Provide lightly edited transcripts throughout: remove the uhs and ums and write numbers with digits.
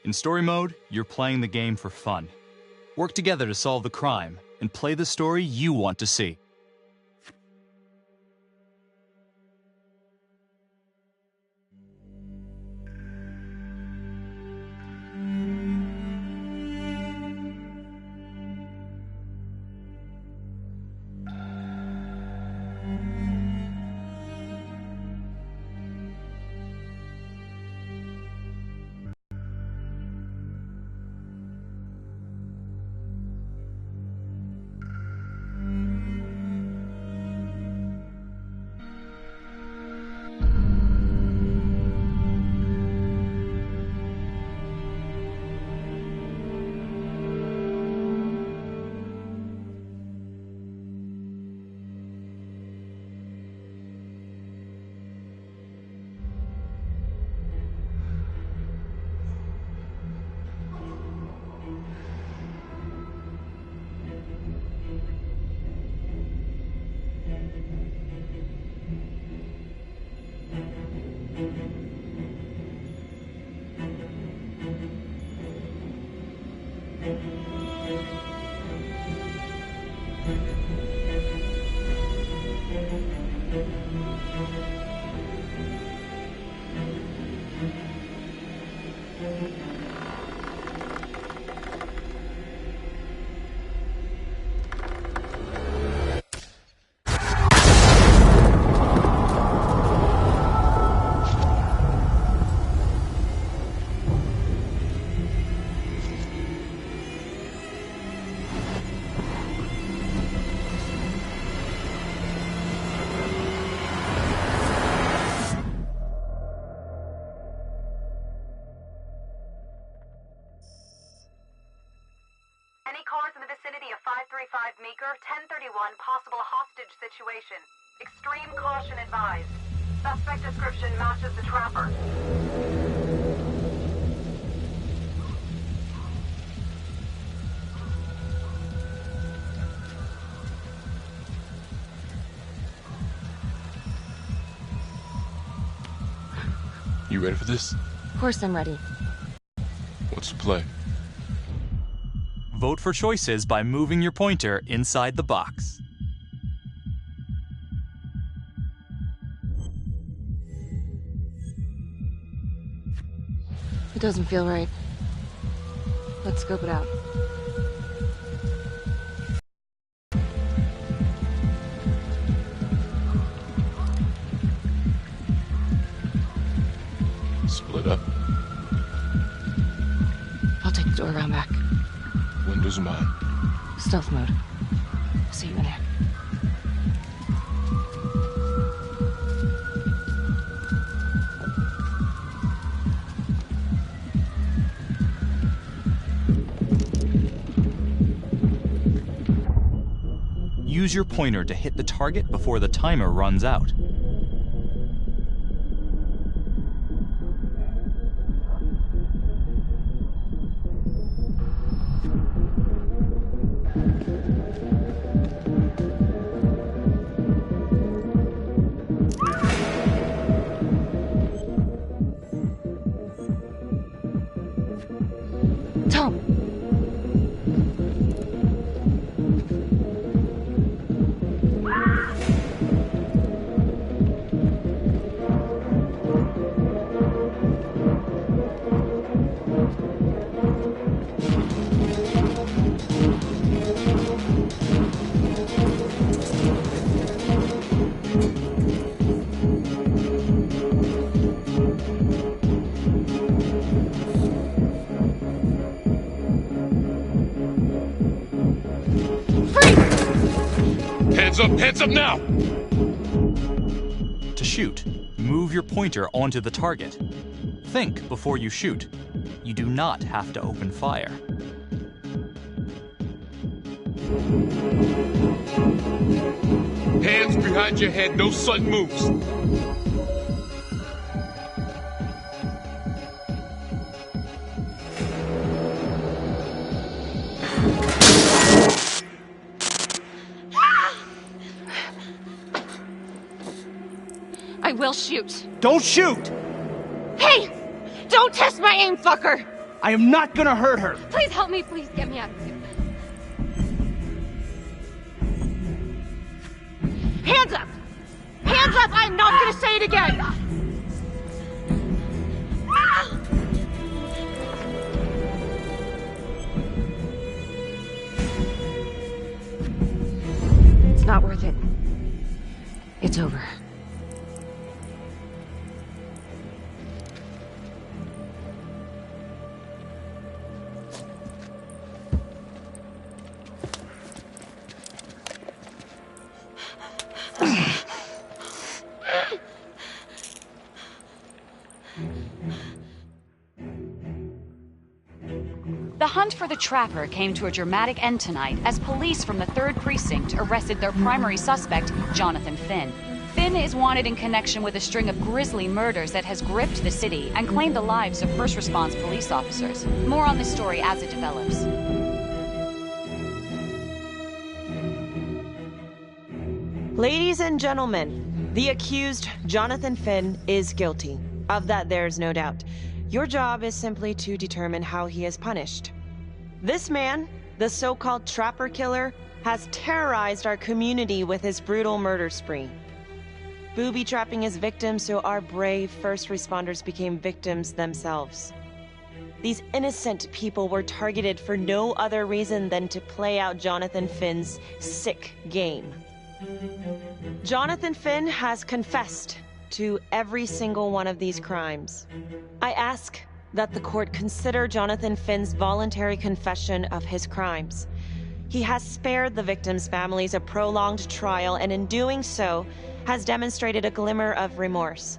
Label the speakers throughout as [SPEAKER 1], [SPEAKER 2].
[SPEAKER 1] In story mode, you're playing the game for fun. Work together to solve the crime, and play the story you want to see.
[SPEAKER 2] Meeker, 1031, possible hostage situation. Extreme caution advised. Suspect description matches the trapper.
[SPEAKER 3] You ready for this?
[SPEAKER 4] Of course I'm ready.
[SPEAKER 3] What's the play?
[SPEAKER 1] Vote for choices by moving your pointer inside the box.
[SPEAKER 4] It doesn't feel right. Let's scope it out.
[SPEAKER 3] Split up.
[SPEAKER 4] I'll take the door around back.
[SPEAKER 3] Windows mine.
[SPEAKER 4] Stealth mode. I'll see you in there.
[SPEAKER 1] Use your pointer to hit the target before the timer runs out.
[SPEAKER 4] Tom!
[SPEAKER 3] Hands up now!
[SPEAKER 1] To shoot, move your pointer onto the target. Think before you shoot. You do not have to open fire.
[SPEAKER 3] Hands behind your head, no sudden moves.
[SPEAKER 4] I will shoot.
[SPEAKER 1] Don't shoot!
[SPEAKER 4] Hey! Don't test my aim, fucker!
[SPEAKER 5] I am not gonna hurt her!
[SPEAKER 6] Please help me, please get me out of here.
[SPEAKER 7] Hands up! Hands up! I'm not gonna say it again!
[SPEAKER 4] It's not worth it. It's over.
[SPEAKER 8] The hunt for the Trapper came to a dramatic end tonight as police from the 3rd Precinct arrested their primary suspect, Jonathan Finn. Finn is wanted in connection with a string of grisly murders that has gripped the city and claimed the lives of first response police officers. More on this story as it develops.
[SPEAKER 9] Ladies and gentlemen, the accused, Jonathan Finn, is guilty. Of that, there's no doubt. Your job is simply to determine how he is punished. This man, the so-called Trapper Killer, has terrorized our community with his brutal murder spree. Booby-trapping his victims so our brave first responders became victims themselves. These innocent people were targeted for no other reason than to play out Jonathan Finn's sick game. Jonathan Finn has confessed to every single one of these crimes. I ask that the court consider Jonathan Finn's voluntary confession of his crimes. He has spared the victims' families a prolonged trial, and in doing so, has demonstrated a glimmer of remorse.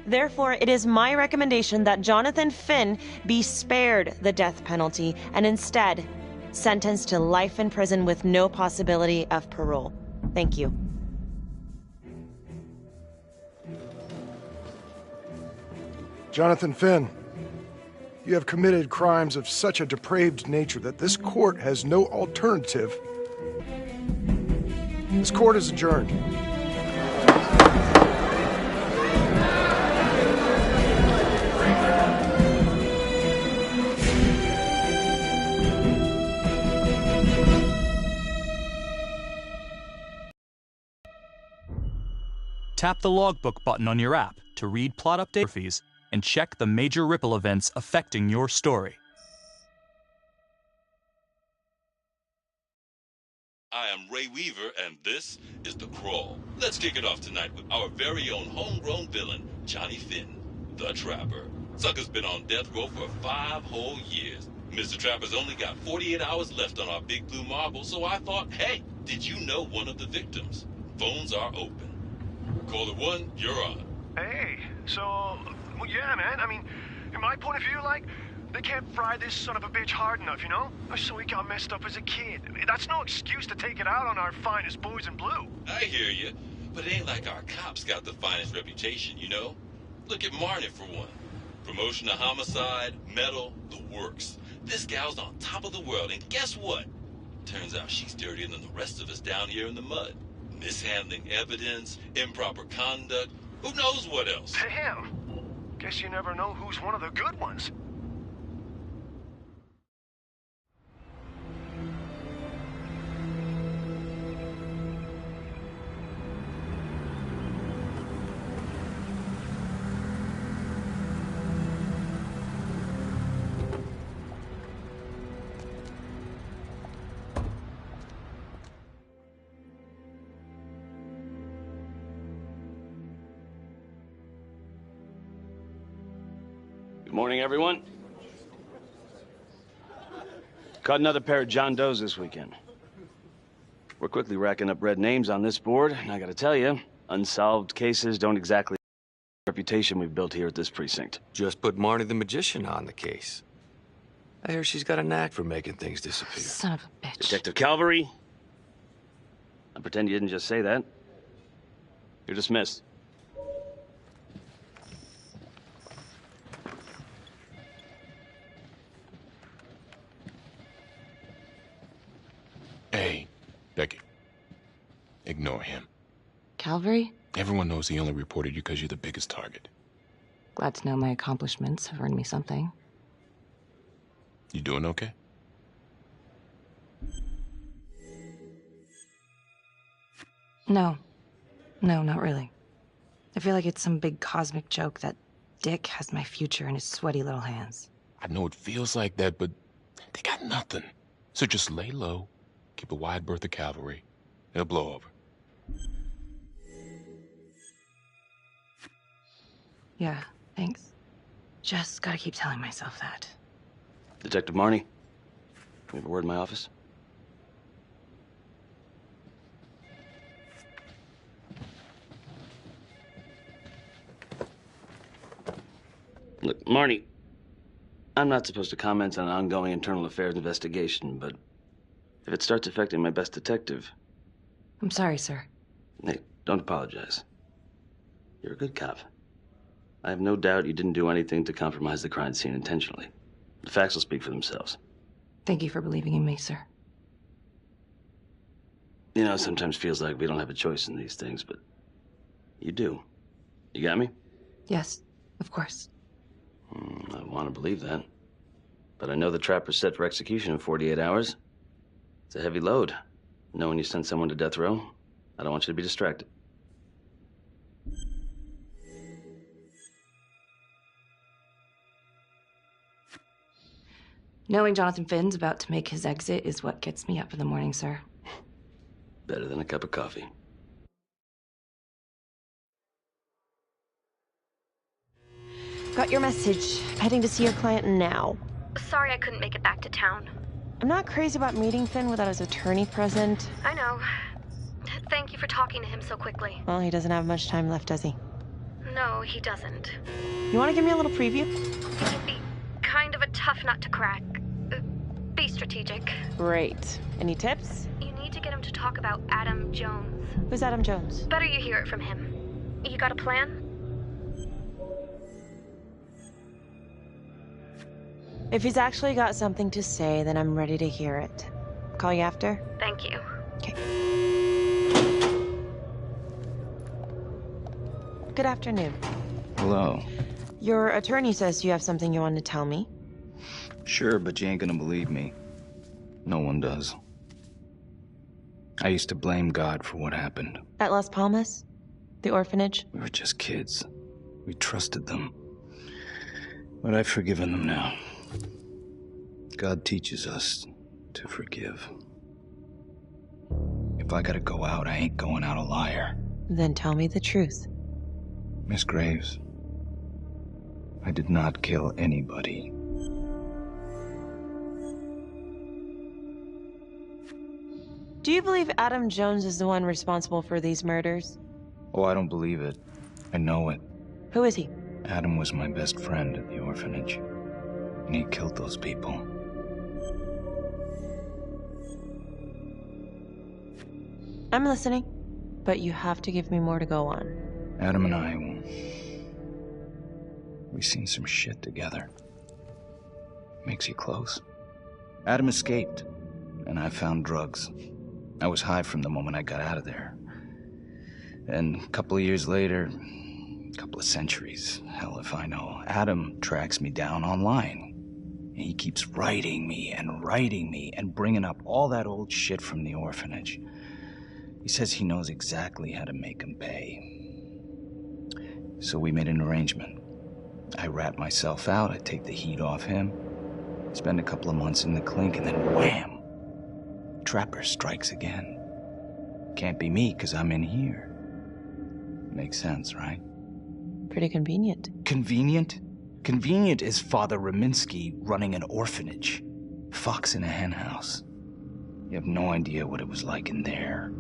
[SPEAKER 9] Therefore, it is my recommendation that Jonathan Finn be spared the death penalty and instead sentenced to life in prison with no possibility of parole. Thank you.
[SPEAKER 10] Jonathan Finn, you have committed crimes of such a depraved nature that this court has no alternative. This court is adjourned.
[SPEAKER 1] Tap the logbook button on your app to read plot updates and check the major ripple events affecting your story.
[SPEAKER 11] I am Ray Weaver, and this is The Crawl. Let's kick it off tonight with our very own homegrown villain, Johnny Finn, the Trapper. Sucker's been on death row for 5 whole years. Mr. Trapper's only got 48 hours left on our big blue marble, so I thought, hey, did you know one of the victims? Phones are open. Caller 1, you're on.
[SPEAKER 12] Hey, so, well, yeah, man, I mean, in my point of view, like, they can't fry this son of a bitch hard enough, you know? So he got messed up as a kid. That's no excuse to take it out on our finest boys in blue.
[SPEAKER 11] I hear you, but it ain't like our cops got the finest reputation, you know? Look at Marnie, for one. Promotion to homicide, medal, the works. This gal's on top of the world, and guess what? Turns out she's dirtier than the rest of us down here in the mud. Mishandling evidence, improper conduct, who knows what else?
[SPEAKER 12] Damn. Guess you never know who's one of the good ones.
[SPEAKER 5] Good morning, everyone. Caught another pair of John Does this weekend. We're quickly racking up red names on this board, and I gotta tell you, unsolved cases don't exactly the reputation we've built here at this precinct.
[SPEAKER 13] Just put Marnie the Magician on the case. I hear she's got a knack for making things disappear.
[SPEAKER 4] Son of a bitch.
[SPEAKER 5] Detective Calvary? I pretend you didn't just say that. You're dismissed.
[SPEAKER 3] Hey, Becky. Ignore him.
[SPEAKER 4] Calvary?
[SPEAKER 3] Everyone knows he only reported you because you're the biggest target.
[SPEAKER 4] Glad to know my accomplishments have earned me something.
[SPEAKER 3] You doing okay?
[SPEAKER 4] No. No, not really. I feel like it's some big cosmic joke that Dick has my future in his sweaty little hands.
[SPEAKER 3] I know it feels like that, but they got nothing. So just lay low, keep a wide berth of cavalry. It'll blow over.
[SPEAKER 4] Yeah, thanks. Just gotta keep telling myself that.
[SPEAKER 5] Detective Marnie, we have a word in my office. Look, Marnie, I'm not supposed to comment on an ongoing internal affairs investigation, but if it starts affecting my best detective...
[SPEAKER 4] I'm sorry, sir.
[SPEAKER 5] Hey, don't apologize. You're a good cop. I have no doubt you didn't do anything to compromise the crime scene intentionally. The facts will speak for themselves.
[SPEAKER 4] Thank you for believing in me, sir.
[SPEAKER 5] You know, it sometimes feels like we don't have a choice in these things, but you do. You got me?
[SPEAKER 4] Yes, of course.
[SPEAKER 5] I want to believe that. But I know the trapper's set for execution in 48 hours. It's a heavy load. Knowing you sent someone to death row, I don't want you to be distracted.
[SPEAKER 4] Knowing Jonathan Finn's about to make his exit is what gets me up in the morning, sir.
[SPEAKER 5] Better than a cup of coffee.
[SPEAKER 9] Got your message. Heading to see your client now.
[SPEAKER 6] Sorry I couldn't make it back to town.
[SPEAKER 9] I'm not crazy about meeting Finn without his attorney present.
[SPEAKER 6] I know. Thank you for talking to him so quickly.
[SPEAKER 9] Well, he doesn't have much time left, does he?
[SPEAKER 6] No, he doesn't.
[SPEAKER 9] You want to give me a little preview?
[SPEAKER 6] It can be kind of a tough nut to crack. Be strategic.
[SPEAKER 9] Great. Any tips?
[SPEAKER 6] You need to get him to talk about Adam Jones.
[SPEAKER 9] Who's Adam Jones?
[SPEAKER 6] Better you hear it from him. You got a plan?
[SPEAKER 9] If he's actually got something to say, then I'm ready to hear it. Call you after?
[SPEAKER 6] Thank you.
[SPEAKER 9] Okay. Good afternoon.
[SPEAKER 14] Hello.
[SPEAKER 9] Your attorney says you have something you want to tell me.
[SPEAKER 14] Sure, but you ain't gonna believe me. No one does. I used to blame God for what happened.
[SPEAKER 9] At Las Palmas? The orphanage?
[SPEAKER 14] We were just kids. We trusted them. But I've forgiven them now. God teaches us to forgive. If I gotta go out, I ain't going out a liar.
[SPEAKER 9] Then tell me the truth.
[SPEAKER 14] Miss Graves, I did not kill anybody.
[SPEAKER 9] Do you believe Adam Jones is the one responsible for these murders?
[SPEAKER 14] Oh, I don't believe it. I know it.
[SPEAKER 9] Who is he?
[SPEAKER 14] Adam was my best friend at the orphanage. And he killed those people.
[SPEAKER 9] I'm listening, but you have to give me more to go on.
[SPEAKER 14] Adam and I, we've seen some shit together. Makes you close. Adam escaped, and I found drugs. I was high from the moment I got out of there. And a couple of years later, a couple of centuries, hell if I know, Adam tracks me down online. And he keeps writing me and bringing up all that old shit from the orphanage. He says he knows exactly how to make him pay. So we made an arrangement. I rat myself out, I take the heat off him, spend a couple of months in the clink, and then wham! Trapper strikes again. Can't be me, 'cause I'm in here. Makes sense, right?
[SPEAKER 9] Pretty convenient.
[SPEAKER 14] Convenient? Convenient is Father Raminsky running an orphanage. Fox in a henhouse. You have no idea what it was like in there.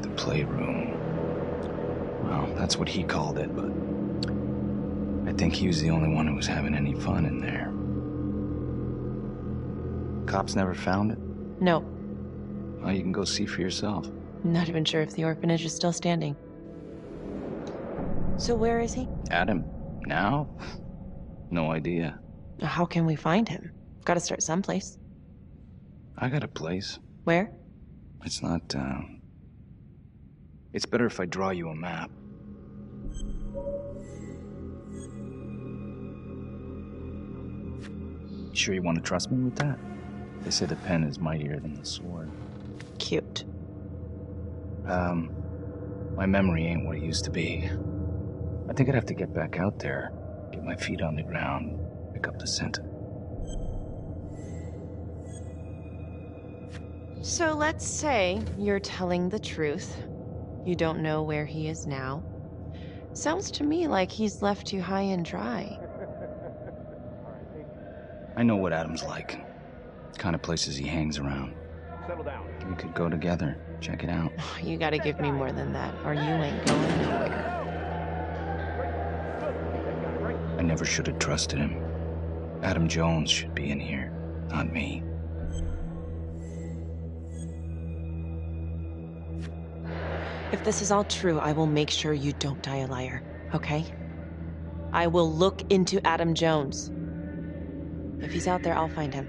[SPEAKER 14] The playroom. Well, that's what he called it, but I think he was the only one who was having any fun in there. Cops never found it?
[SPEAKER 9] No.
[SPEAKER 14] Well, you can go see for yourself.
[SPEAKER 9] Not even sure if the orphanage is still standing. So where is he?
[SPEAKER 14] Adam? Now? No idea.
[SPEAKER 9] How can we find him? Gotta start someplace.
[SPEAKER 14] I got a place.
[SPEAKER 9] Where?
[SPEAKER 14] It's not, It's better if I draw you a map. You sure you want to trust me with that? They say the pen is mightier than the sword.
[SPEAKER 9] Cute.
[SPEAKER 14] My memory ain't what it used to be. I think I'd have to get back out there, get my feet on the ground, pick up the scent.
[SPEAKER 9] So let's say you're telling the truth. You don't know where he is now. Sounds to me like he's left you high and dry.
[SPEAKER 14] I know what Adam's like. The kind of places he hangs around.
[SPEAKER 12] Settle down.
[SPEAKER 14] We could go together, check it out.
[SPEAKER 9] You gotta give me more than that, or you ain't going nowhere.
[SPEAKER 14] I never should have trusted him. Adam Jones should be in here, not me.
[SPEAKER 9] If this is all true, I will make sure you don't die a liar, okay? I will look into Adam Jones. If he's out there, I'll find him.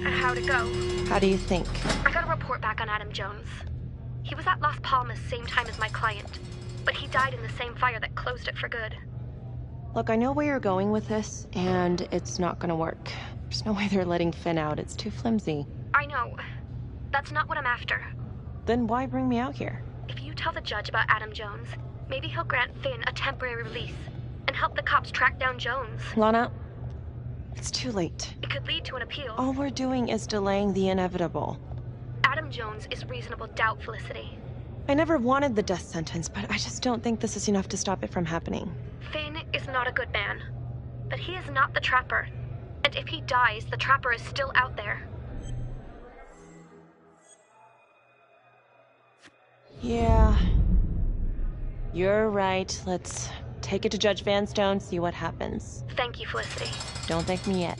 [SPEAKER 6] How'd it go?
[SPEAKER 9] How do you think?
[SPEAKER 6] I got a report back on Adam Jones. He was at Las Palmas same time as my client, but he died in the same fire that closed it for good.
[SPEAKER 9] Look, I know where you're going with this, and it's not gonna work. There's no way they're letting Finn out. It's too flimsy.
[SPEAKER 6] I know. That's not what I'm after.
[SPEAKER 9] Then why bring me out here?
[SPEAKER 6] If you tell the judge about Adam Jones, maybe he'll grant Finn a temporary release and help the cops track down Jones.
[SPEAKER 9] Lana, it's too late.
[SPEAKER 6] It could lead to an appeal.
[SPEAKER 9] All we're doing is delaying the inevitable.
[SPEAKER 6] Adam Jones is reasonable doubt, Felicity.
[SPEAKER 9] I never wanted the death sentence, but I just don't think this is enough to stop it from happening.
[SPEAKER 6] Finn is not a good man, but he is not the Trapper. And if he dies, the Trapper is still out there.
[SPEAKER 9] Yeah. You're right. Let's take it to Judge Vanstone, see what happens.
[SPEAKER 6] Thank you, Felicity.
[SPEAKER 9] Don't thank me yet.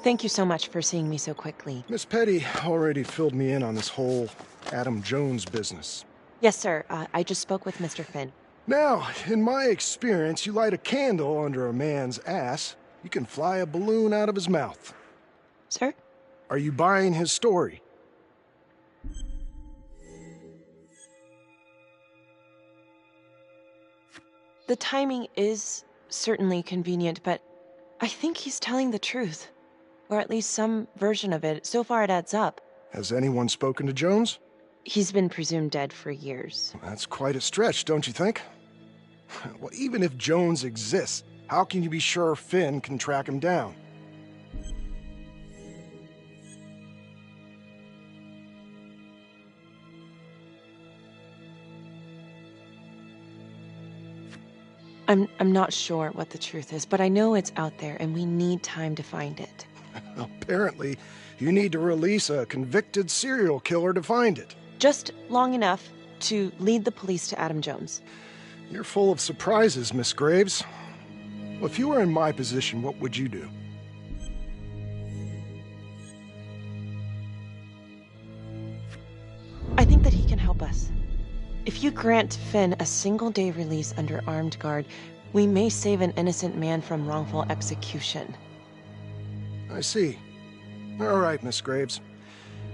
[SPEAKER 9] Thank you so much for seeing me so quickly.
[SPEAKER 10] Miss Petty already filled me in on this whole Adam Jones business.
[SPEAKER 9] Yes, sir. I just spoke with Mr. Finn.
[SPEAKER 10] Now, in my experience, you light a candle under a man's ass, you can fly a balloon out of his mouth.
[SPEAKER 9] Sir?
[SPEAKER 10] Are you buying his story?
[SPEAKER 9] The timing is certainly convenient, but I think he's telling the truth. Or at least some version of it. So far it adds up.
[SPEAKER 10] Has anyone spoken to Jones?
[SPEAKER 9] He's been presumed dead for years.
[SPEAKER 10] That's quite a stretch, don't you think? Well, even if Jones exists, how can you be sure Finn can track him down?
[SPEAKER 9] I'm not sure what the truth is, but I know it's out there and we need time to find it.
[SPEAKER 10] Apparently, you need to release a convicted serial killer to find it.
[SPEAKER 9] Just long enough to lead the police to Adam Jones.
[SPEAKER 10] You're full of surprises, Miss Graves. Well, if you were in my position, what would you do?
[SPEAKER 9] I think that he can help us. If you grant Finn a single-day release under armed guard, we may save an innocent man from wrongful execution.
[SPEAKER 10] I see. All right, Miss Graves.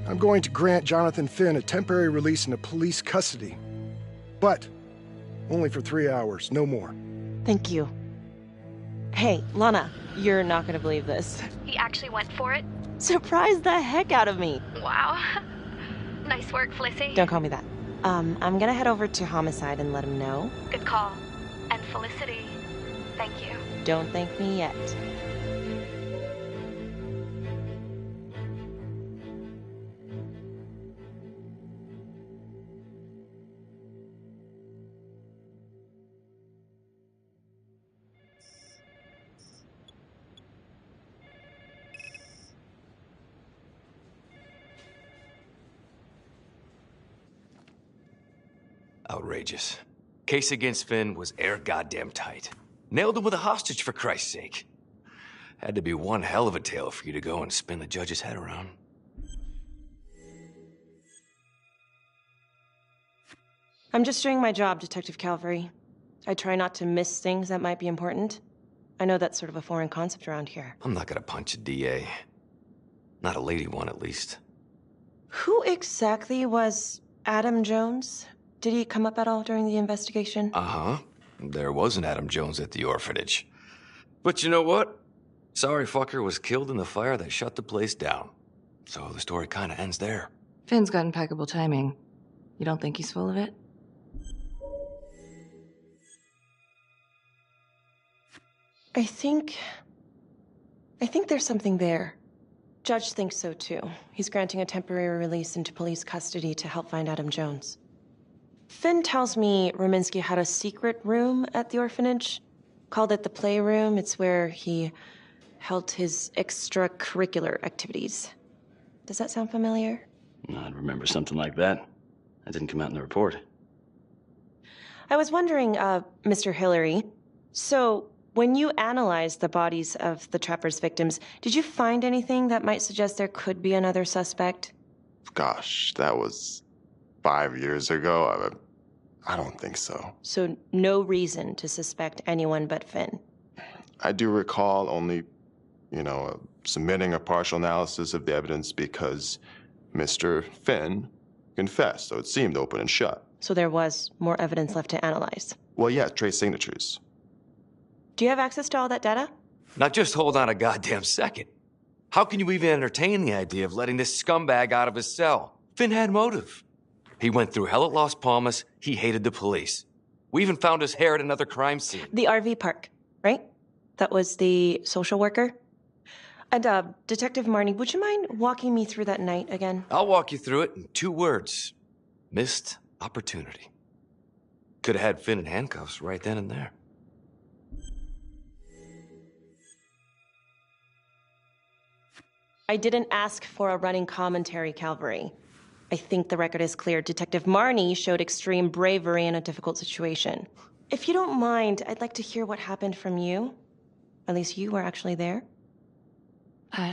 [SPEAKER 10] I'm going to grant Jonathan Finn a temporary release into police custody. But only for 3 hours, no more.
[SPEAKER 9] Thank you. Hey, Lana, you're not gonna believe this.
[SPEAKER 6] He actually went for it?
[SPEAKER 9] Surprised the heck out of me.
[SPEAKER 6] Wow. Nice work, Felicity.
[SPEAKER 9] Don't call me that. I'm gonna head over to Homicide and let him know.
[SPEAKER 6] Good call. And Felicity, thank you.
[SPEAKER 9] Don't thank me yet.
[SPEAKER 13] Outrageous. Case against Finn was air goddamn tight. Nailed him with a hostage, for Christ's sake. Had to be one hell of a tale for you to go and spin the judge's head around.
[SPEAKER 9] I'm just doing my job, Detective Calvary. I try not to miss things that might be important. I know that's sort of a foreign concept around here.
[SPEAKER 13] I'm not gonna punch a DA. Not a lady one, at least.
[SPEAKER 9] Who exactly was Adam Jones? Did he come up at all during the investigation?
[SPEAKER 13] Uh-huh. There was an Adam Jones at the orphanage. But you know what? Sorry fucker was killed in the fire that shut the place down. So the story kind of ends there.
[SPEAKER 4] Finn's got impeccable timing. You don't think he's full of it?
[SPEAKER 9] I think there's something there. Judge thinks so too. He's granting a temporary release into police custody to help find Adam Jones. Finn tells me Rominsky had a secret room at the orphanage. Called it the playroom. It's where he held his extracurricular activities. Does that sound familiar?
[SPEAKER 5] I'd remember something like that. That didn't come out in the report.
[SPEAKER 9] I was wondering, Mr. Hillary, so when you analyzed the bodies of the Trapper's victims, did you find anything that might suggest there could be another suspect?
[SPEAKER 15] Gosh, that was 5 years ago. I don't think so.
[SPEAKER 9] So no reason to suspect anyone but Finn?
[SPEAKER 15] I do recall only, submitting a partial analysis of the evidence because Mr. Finn confessed, so it seemed open and shut.
[SPEAKER 9] So there was more evidence left to analyze?
[SPEAKER 15] Well, yeah, trace signatures.
[SPEAKER 9] Do you have access to all that data?
[SPEAKER 13] Now just hold on a goddamn second. How can you even entertain the idea of letting this scumbag out of his cell? Finn had motive. He went through hell at Las Palmas. He hated the police. We even found his hair at another crime scene.
[SPEAKER 9] The RV park, right? That was the social worker? And, Detective Marnie, would you mind walking me through that night again?
[SPEAKER 13] I'll walk you through it in 2 words. Missed opportunity. Could have had Finn in handcuffs right then and there.
[SPEAKER 9] I didn't ask for a running commentary, Calvary. I think the record is clear. Detective Marnie showed extreme bravery in a difficult situation. If you don't mind, I'd like to hear what happened from you. At least you were actually there.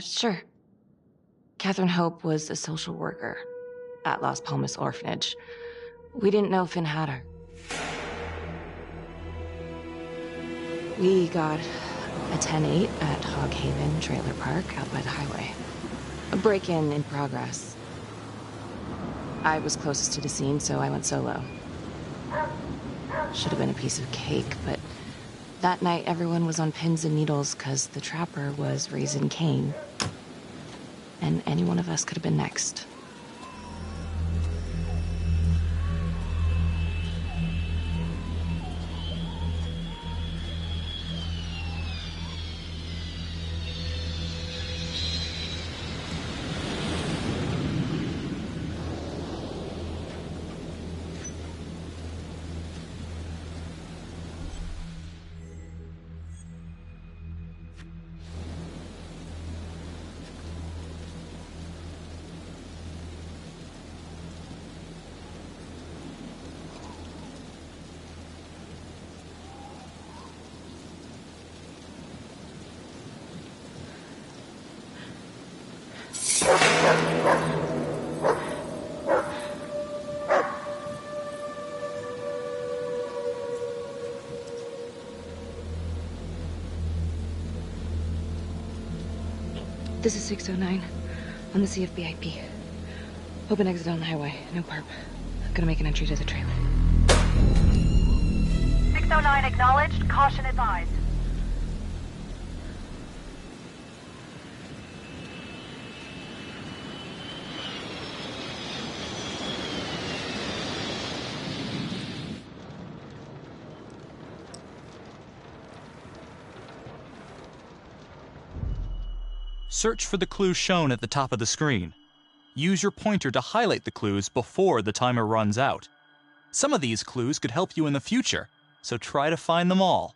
[SPEAKER 4] Sure. Catherine Hope was a social worker at Las Palmas Orphanage. We didn't know Finn had her. We got a 10-8 at Hog Haven Trailer Park out by the highway. A break-in in progress. I was closest to the scene, so I went solo. Should have been a piece of cake, but that night everyone was on pins and needles because the Trapper was raising Cain. And any one of us could have been next. This is 609 on the CFBIP. Open exit on the highway, no perp. Gonna make an entry to the trailer.
[SPEAKER 2] 609 acknowledged, caution advised.
[SPEAKER 1] Search for the clues shown at the top of the screen. Use your pointer to highlight the clues before the timer runs out. Some of these clues could help you in the future, so try to find them all.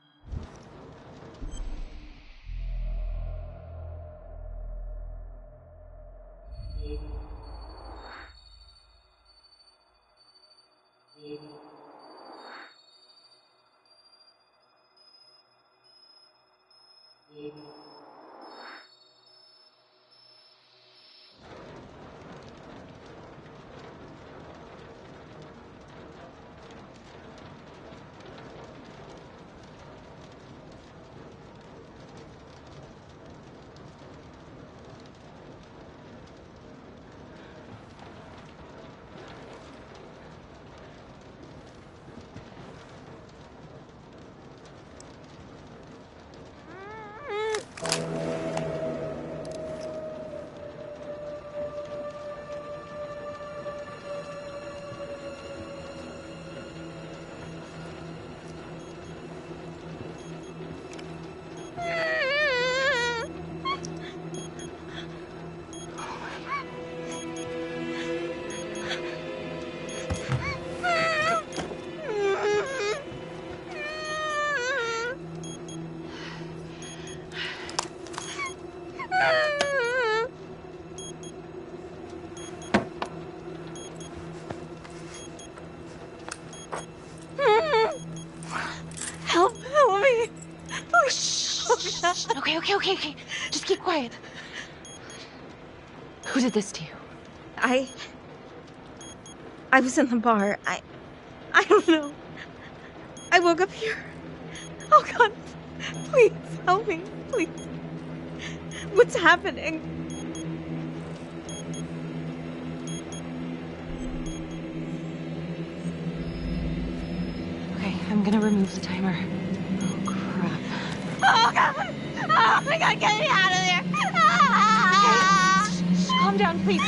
[SPEAKER 7] Okay. Just keep quiet.
[SPEAKER 4] Who did this to you?
[SPEAKER 7] I was in the bar. I don't know. I woke up here. Oh, God. Please, help me. Please. What's happening?
[SPEAKER 4] Okay, I'm gonna remove the timer. Oh, crap.
[SPEAKER 7] Oh, God. Oh, my God, get me out of there.
[SPEAKER 4] Okay, shh, calm down, please.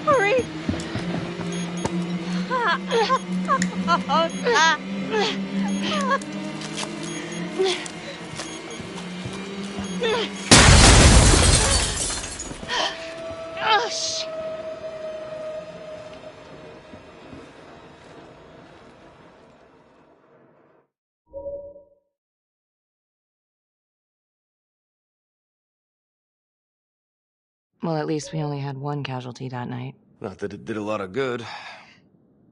[SPEAKER 7] Hurry.
[SPEAKER 4] Oh, shit. Well, at least we only had one casualty that night.
[SPEAKER 13] Not that it did a lot of good.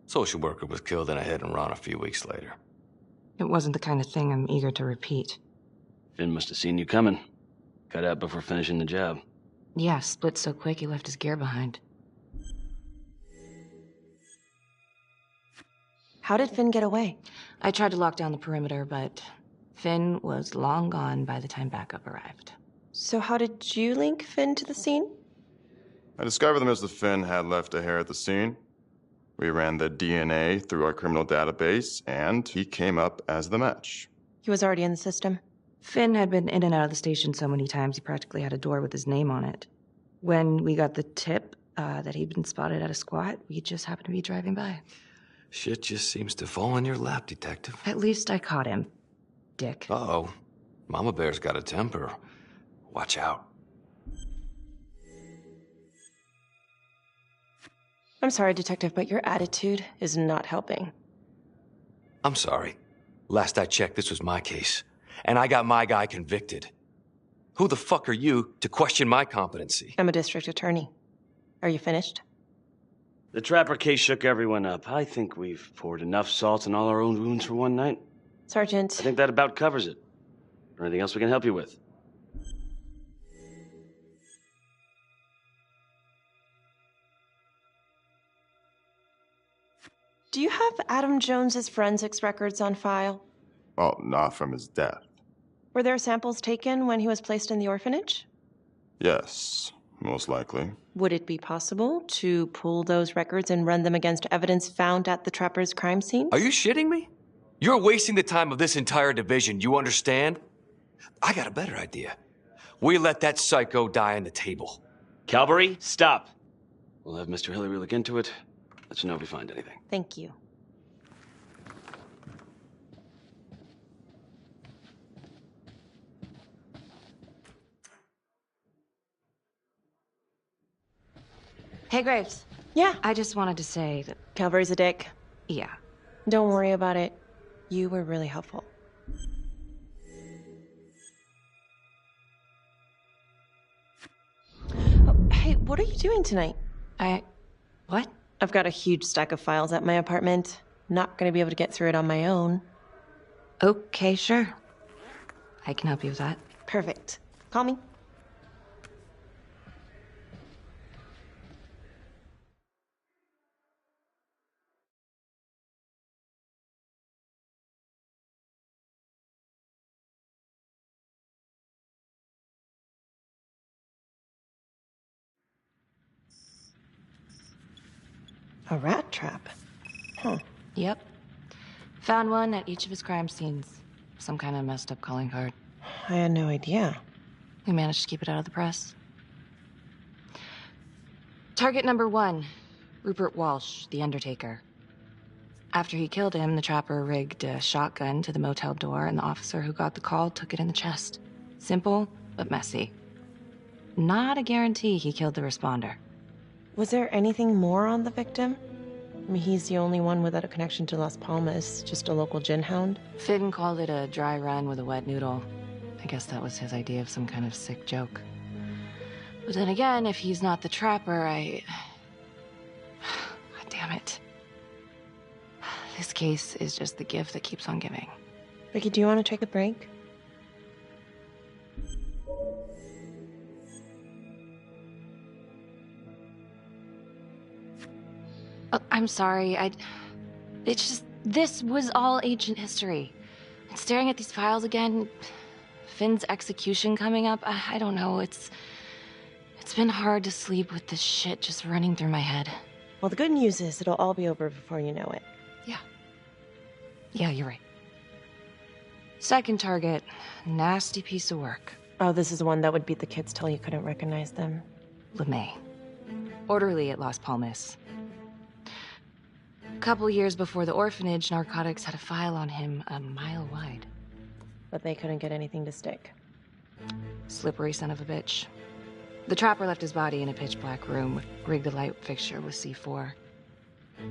[SPEAKER 13] Social worker was killed in a hit-and-run a few weeks later.
[SPEAKER 4] It wasn't the kind of thing I'm eager to repeat.
[SPEAKER 5] Finn must have seen you coming. Got out before finishing the job.
[SPEAKER 4] Yeah, split so quick he left his gear behind.
[SPEAKER 9] How did Finn get away?
[SPEAKER 4] I tried to lock down the perimeter, but Finn was long gone by the time backup arrived.
[SPEAKER 9] So how did you link Finn to the scene?
[SPEAKER 15] I discovered that Mr. Finn had left a hair at the scene. We ran the DNA through our criminal database, and he came up as the match.
[SPEAKER 9] He was already in the system.
[SPEAKER 4] Finn had been in and out of the station so many times he practically had a door with his name on it. When we got the tip that he'd been spotted at a squat, we just happened to be driving by.
[SPEAKER 13] Shit just seems to fall in your lap, Detective.
[SPEAKER 4] At least I caught him, Dick.
[SPEAKER 13] Uh-oh. Mama Bear's got a temper. Watch out.
[SPEAKER 9] I'm sorry, Detective, but your attitude is not helping.
[SPEAKER 13] I'm sorry. Last I checked, this was my case. And I got my guy convicted. Who the fuck are you to question my competency?
[SPEAKER 9] I'm a district attorney. Are you finished?
[SPEAKER 5] The Trapper case shook everyone up. I think we've poured enough salt in all our own wounds for one night.
[SPEAKER 9] Sergeant.
[SPEAKER 5] I think that about covers it. Or anything else we can help you with?
[SPEAKER 9] Do you have Adam Jones's forensics records on file?
[SPEAKER 15] Well, not from his death.
[SPEAKER 9] Were there samples taken when he was placed in the orphanage?
[SPEAKER 15] Yes, most likely.
[SPEAKER 9] Would it be possible to pull those records and run them against evidence found at the Trapper's crime scene?
[SPEAKER 13] Are you shitting me? You're wasting the time of this entire division, you understand? I got a better idea. We let that psycho die on the table.
[SPEAKER 5] Calvary, stop. We'll have Mr. Hillary look into it. Let you know if we find anything.
[SPEAKER 9] Thank you.
[SPEAKER 4] Hey, Graves.
[SPEAKER 9] Yeah?
[SPEAKER 4] I just wanted to say that...
[SPEAKER 9] Calvary's a dick.
[SPEAKER 4] Yeah.
[SPEAKER 9] Don't worry about it. You were really helpful. Oh, hey, what are you doing tonight?
[SPEAKER 4] What?
[SPEAKER 9] I've got a huge stack of files at my apartment. Not gonna be able to get through it on my own.
[SPEAKER 4] Okay, sure. I can help you with that.
[SPEAKER 9] Perfect. Call me. A rat trap? Huh.
[SPEAKER 4] Yep. Found one at each of his crime scenes. Some kind of messed up calling card.
[SPEAKER 9] I had no idea.
[SPEAKER 4] We managed to keep it out of the press. Target number 1, Rupert Walsh, the Undertaker. After he killed him, the Trapper rigged a shotgun to the motel door, and the officer who got the call took it in the chest. Simple, but messy. Not a guarantee he killed the responder.
[SPEAKER 9] Was there anything more on the victim? I mean, he's the only one without a connection to Las Palmas, just a local gin hound.
[SPEAKER 4] Finn called it a dry run with a wet noodle. I guess that was his idea of some kind of sick joke. But then again, if he's not the Trapper, God damn it. This case is just the gift that keeps on giving.
[SPEAKER 9] Ricky, do you want to take a break?
[SPEAKER 4] I'm sorry, it's just, this was all ancient history. And staring at these files again, Finn's execution coming up, I don't know, it's been hard to sleep with this shit just running through my head.
[SPEAKER 9] Well, the good news is it'll all be over before you know it.
[SPEAKER 4] Yeah, you're right. Second target, nasty piece of work.
[SPEAKER 9] Oh, this is the one that would beat the kids till you couldn't recognize them.
[SPEAKER 4] LeMay. Orderly at Las Palmas. A couple years before the orphanage, narcotics had a file on him a mile wide.
[SPEAKER 9] But they couldn't get anything to stick.
[SPEAKER 4] Slippery son of a bitch. The trapper left his body in a pitch-black room, rigged the light fixture with C4.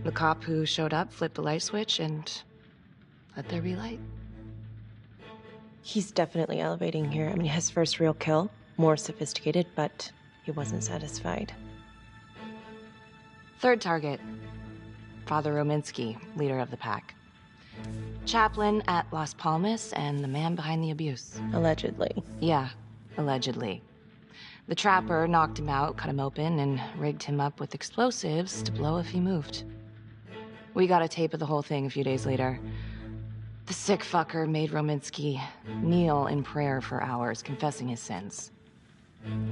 [SPEAKER 4] The cop who showed up flipped the light switch and let there be light.
[SPEAKER 9] He's definitely elevating here. I mean, his first real kill, more sophisticated, but he wasn't satisfied.
[SPEAKER 4] Third target, Father Rominsky, leader of the pack. Chaplain at Las Palmas and the man behind the abuse.
[SPEAKER 9] Allegedly.
[SPEAKER 4] Yeah, allegedly. The trapper knocked him out, cut him open, and rigged him up with explosives to blow if he moved. We got a tape of the whole thing a few days later. The sick fucker made Rominsky kneel in prayer for hours, confessing his sins.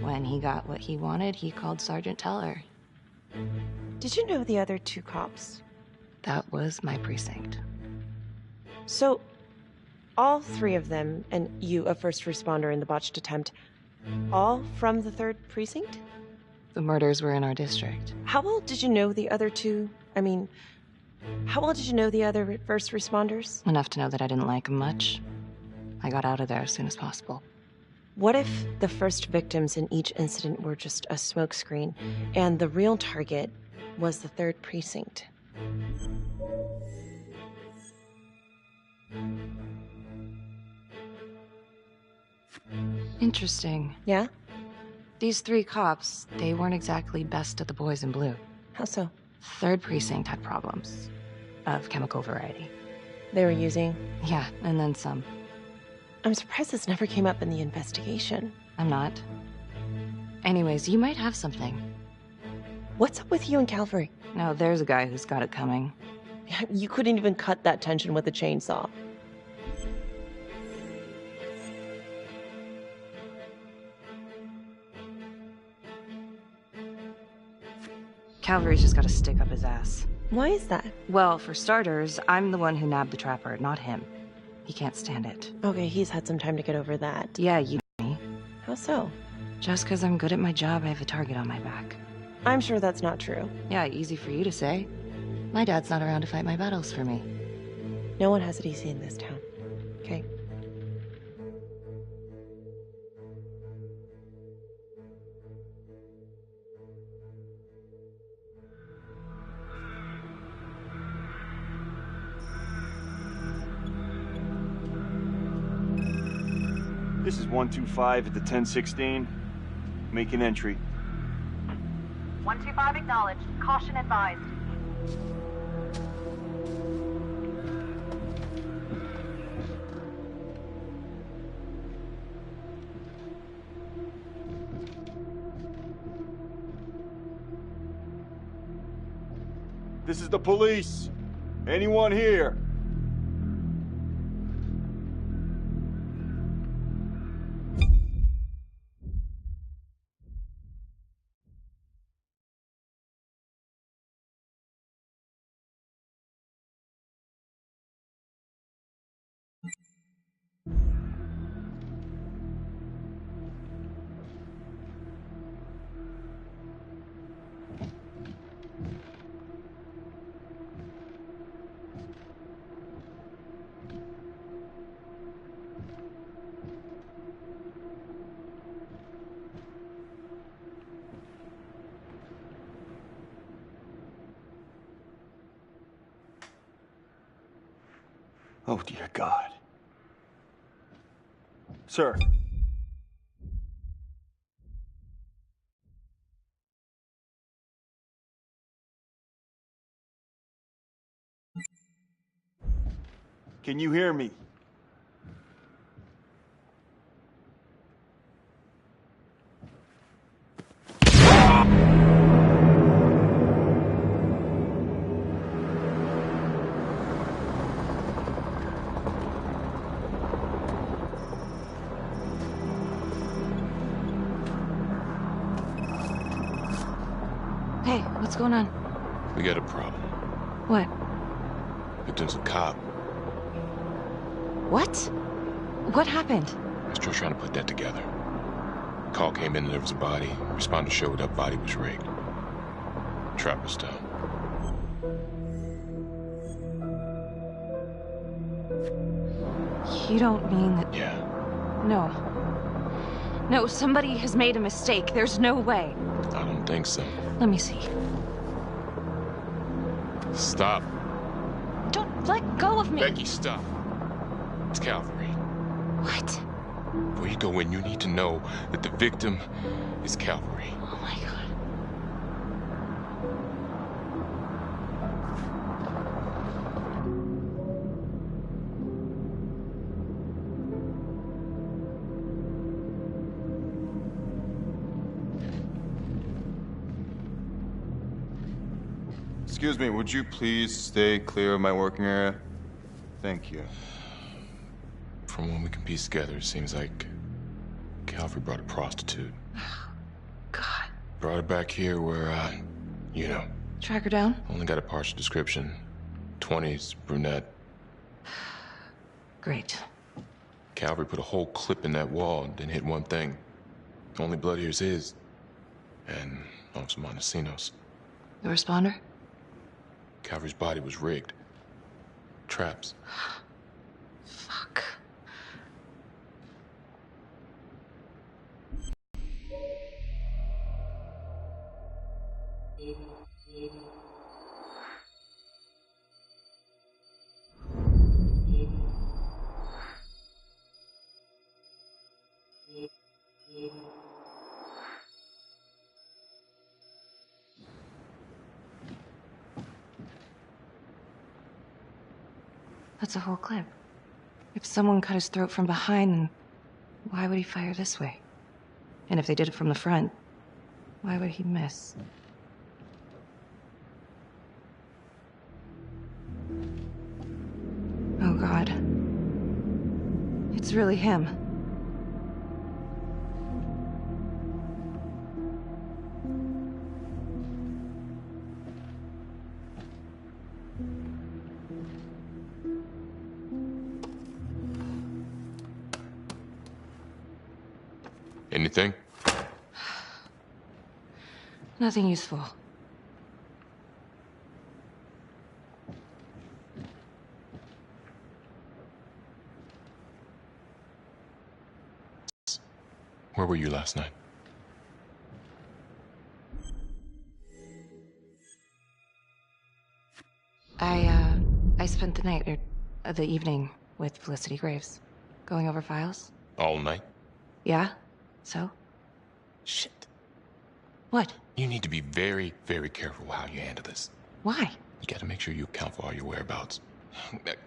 [SPEAKER 4] When he got what he wanted, he called Sergeant Teller.
[SPEAKER 9] Did you know the other two cops?
[SPEAKER 4] That was my precinct.
[SPEAKER 9] So, all three of them, and you, a first responder in the botched attempt, all from the 3rd precinct?
[SPEAKER 4] The murders were in our district.
[SPEAKER 9] How well did you know the other two? I mean, how well did you know the other first responders?
[SPEAKER 4] Enough to know that I didn't like them much. I got out of there as soon as possible.
[SPEAKER 9] What if the first victims in each incident were just a smokescreen, and the real target was the 3rd precinct?
[SPEAKER 4] Interesting.
[SPEAKER 9] Yeah?
[SPEAKER 4] These 3 cops, they weren't exactly best of the boys in blue.
[SPEAKER 9] How so?
[SPEAKER 4] 3rd precinct had problems. Of chemical variety.
[SPEAKER 9] They were using?
[SPEAKER 4] Yeah, and then some.
[SPEAKER 9] I'm surprised this never came up in the investigation.
[SPEAKER 4] I'm not. Anyways, you might have something.
[SPEAKER 9] What's up with you and Calvary?
[SPEAKER 4] No, there's a guy who's got it coming.
[SPEAKER 9] You couldn't even cut that tension with a chainsaw.
[SPEAKER 4] Calvary's just gotta stick up his ass.
[SPEAKER 9] Why is that?
[SPEAKER 4] Well, for starters, I'm the one who nabbed the trapper, not him. He can't stand it.
[SPEAKER 9] Okay, he's had some time to get over that.
[SPEAKER 4] Yeah, you know me.
[SPEAKER 9] How so?
[SPEAKER 4] Just because I'm good at my job, I have a target on my back.
[SPEAKER 9] I'm sure that's not true.
[SPEAKER 4] Yeah, easy for you to say. My dad's not around to fight my battles for me.
[SPEAKER 9] No one has it easy in this town. Okay?
[SPEAKER 16] This is 125 at the 1016. Make an entry.
[SPEAKER 2] 125 acknowledged. Caution advised.
[SPEAKER 16] This is the police. Anyone here? Oh, dear God. Sir. Can you hear me?
[SPEAKER 4] Hey, what's going on?
[SPEAKER 3] We got a problem.
[SPEAKER 4] What?
[SPEAKER 3] Victim's a cop.
[SPEAKER 4] What? What happened?
[SPEAKER 3] Still trying to put that together. Call came in and there was a body. Responder showed up, body was rigged. Trap was down.
[SPEAKER 4] You don't mean that...
[SPEAKER 3] Yeah.
[SPEAKER 4] No. No, somebody has made a mistake. There's no way.
[SPEAKER 3] I don't think so.
[SPEAKER 4] Let me see.
[SPEAKER 3] Stop.
[SPEAKER 4] Don't let go of me.
[SPEAKER 3] Becky, stop. It's Calvary.
[SPEAKER 4] What?
[SPEAKER 3] Before you go in, you need to know that the victim is Calvary.
[SPEAKER 4] Oh my God.
[SPEAKER 15] Excuse me, would you please stay clear of my working area? Thank you.
[SPEAKER 3] From what we can piece together, it seems like Calvary brought a prostitute.
[SPEAKER 4] God.
[SPEAKER 3] Brought her back here where, you know.
[SPEAKER 4] Track her down?
[SPEAKER 3] Only got a partial description. 20s, brunette.
[SPEAKER 4] Great.
[SPEAKER 3] Calvary put a whole clip in that wall and didn't hit one thing. Only blood here's his. And Officer Montesinos.
[SPEAKER 4] The responder?
[SPEAKER 3] Calvary's body was rigged. Traps.
[SPEAKER 4] Fuck. That's a whole clip. If someone cut his throat from behind, then why would he fire this way? And if they did it from the front, why would he miss? Oh, God. It's really him.
[SPEAKER 3] Anything?
[SPEAKER 4] Nothing useful.
[SPEAKER 3] Where were you last night?
[SPEAKER 4] I spent the night, or the evening, with Felicity Graves. Going over files.
[SPEAKER 3] All night?
[SPEAKER 4] Yeah? So?
[SPEAKER 3] Shit.
[SPEAKER 4] What?
[SPEAKER 3] You need to be very, very careful how you handle this.
[SPEAKER 4] Why?
[SPEAKER 3] You gotta make sure you account for all your whereabouts.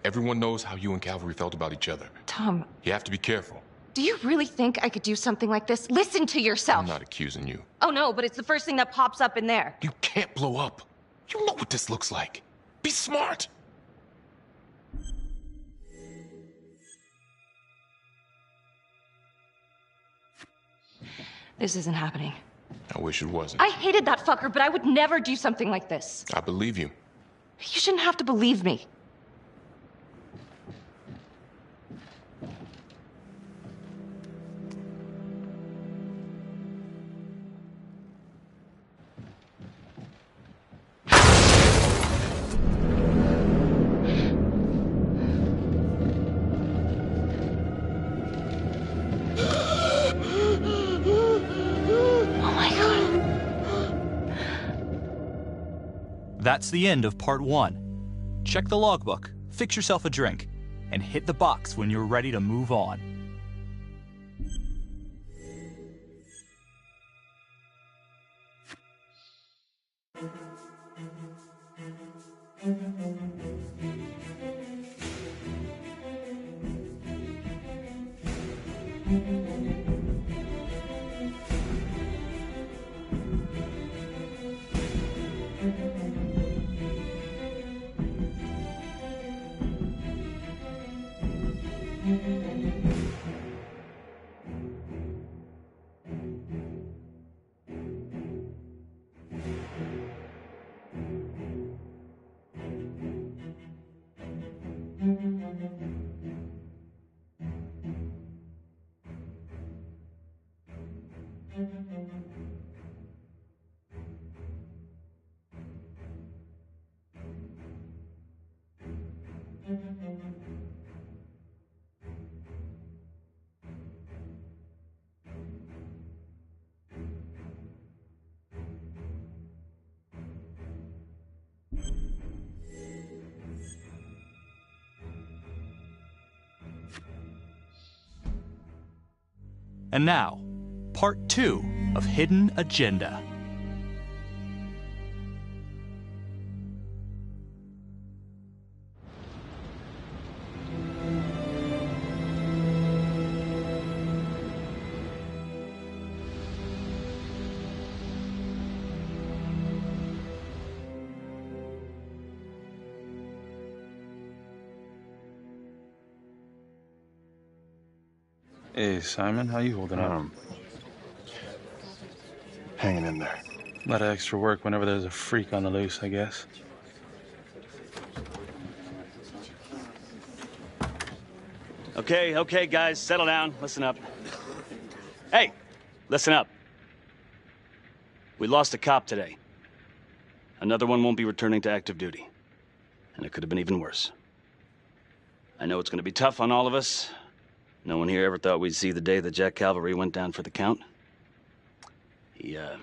[SPEAKER 3] Everyone knows how you and Calvary felt about each other.
[SPEAKER 4] Tom.
[SPEAKER 3] You have to be careful.
[SPEAKER 4] Do you really think I could do something like this? Listen to yourself!
[SPEAKER 3] I'm not accusing you.
[SPEAKER 4] Oh no, but it's the first thing that pops up in there.
[SPEAKER 3] You can't blow up. You know what this looks like. Be smart!
[SPEAKER 4] This isn't happening.
[SPEAKER 3] I wish it wasn't.
[SPEAKER 4] I hated that fucker, but I would never do something like this.
[SPEAKER 3] I believe you.
[SPEAKER 4] You shouldn't have to believe me.
[SPEAKER 1] That's the end of part 1. Check the logbook, fix yourself a drink, and hit the box when you're ready to move on. And now, part 2 of Hidden Agenda.
[SPEAKER 17] Hey, Simon, how you holding up?
[SPEAKER 10] Hanging in there.
[SPEAKER 17] A lot of extra work whenever there's a freak on the loose, I guess.
[SPEAKER 5] Okay, guys, settle down. Listen up. Hey, listen up. We lost a cop today. Another one won't be returning to active duty. And it could have been even worse. I know it's going to be tough on all of us. No one here ever thought we'd see the day that Jack Calvary went down for the count. Well,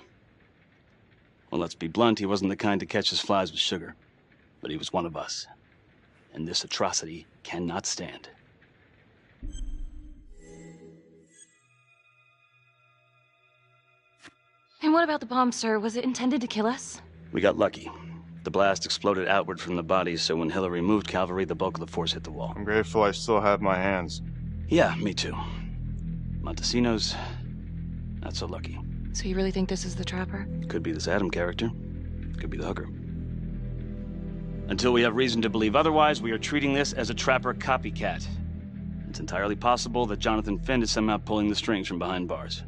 [SPEAKER 5] let's be blunt, he wasn't the kind to catch his flies with sugar. But he was one of us. And this atrocity cannot stand.
[SPEAKER 4] And what about the bomb, sir? Was it intended to kill us?
[SPEAKER 5] We got lucky. The blast exploded outward from the bodies, so when Hillary moved Calvary, the bulk of the force hit the wall.
[SPEAKER 15] I'm grateful I still have my hands.
[SPEAKER 5] Yeah, me too. Montesinos, not so lucky.
[SPEAKER 4] So you really think this is the Trapper?
[SPEAKER 5] Could be this Adam character. Could be the hooker. Until we have reason to believe otherwise, we are treating this as a Trapper copycat. It's entirely possible that Jonathan Finn is somehow pulling the strings from behind bars.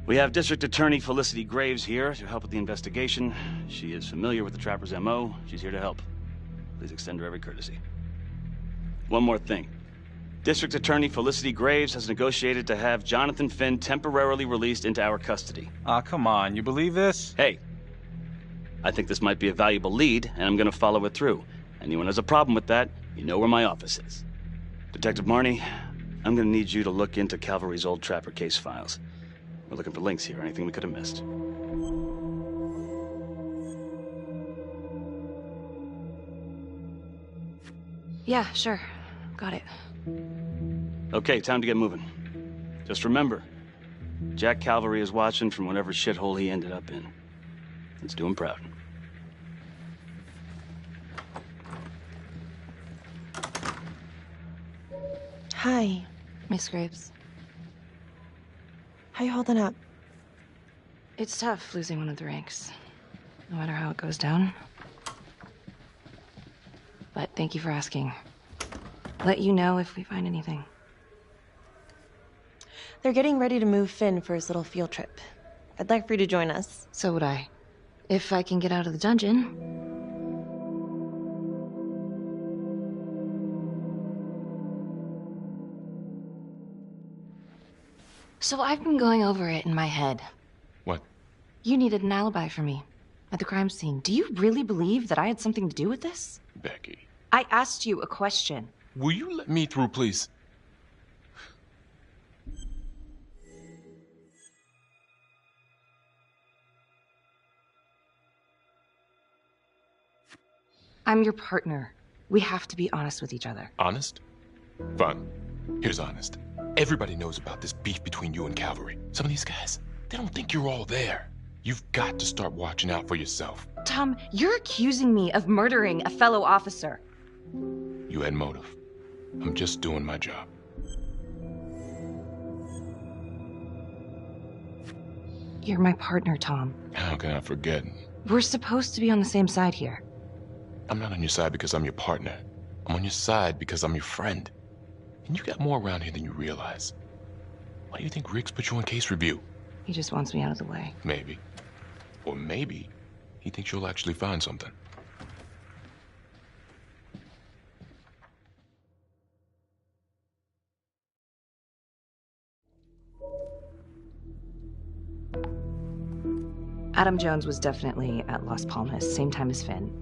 [SPEAKER 5] We have District Attorney Felicity Graves here to help with the investigation. She is familiar with the Trapper's MO. She's here to help. Please extend her every courtesy. One more thing. District Attorney Felicity Graves has negotiated to have Jonathan Finn temporarily released into our custody.
[SPEAKER 17] Aw, come on, you believe this?
[SPEAKER 5] Hey, I think this might be a valuable lead, and I'm gonna follow it through. Anyone has a problem with that, you know where my office is. Detective Marney, I'm gonna need you to look into Calvary's old Trapper case files. We're looking for links here, anything we could have missed.
[SPEAKER 4] Yeah, sure. Got it.
[SPEAKER 5] Okay, time to get moving. Just remember, Jack Calvary is watching from whatever shithole he ended up in. Let's do him proud.
[SPEAKER 9] Hi.
[SPEAKER 4] Miss Graves.
[SPEAKER 9] How you holding up?
[SPEAKER 4] It's tough losing one of the ranks, no matter how it goes down. But thank you for asking. Let you know if we find anything.
[SPEAKER 9] They're getting ready to move Finn for his little field trip. I'd like for you to join us.
[SPEAKER 4] So would I. If I can get out of the dungeon. So I've been going over it in my head.
[SPEAKER 3] What?
[SPEAKER 4] You needed an alibi for me at the crime scene. Do you really believe that I had something to do with this?
[SPEAKER 3] Becky.
[SPEAKER 4] I asked you a question.
[SPEAKER 3] Will you let me through, please?
[SPEAKER 4] I'm your partner. We have to be honest with each other.
[SPEAKER 3] Honest? Fine. Here's honest. Everybody knows about this beef between you and Calvary. Some of these guys, they don't think you're all there. You've got to start watching out for yourself.
[SPEAKER 4] Tom, you're accusing me of murdering a fellow officer.
[SPEAKER 3] You had motive. I'm just doing my job.
[SPEAKER 4] You're my partner, Tom.
[SPEAKER 3] How can I forget?
[SPEAKER 4] We're supposed to be on the same side here.
[SPEAKER 3] I'm not on your side because I'm your partner. I'm on your side because I'm your friend. And you got more around here than you realize. Why do you think Riggs put you on case review?
[SPEAKER 4] He just wants me out of the way.
[SPEAKER 3] Maybe. Or maybe he thinks you'll actually find something.
[SPEAKER 4] Adam Jones was definitely at Las Palmas, same time as Finn.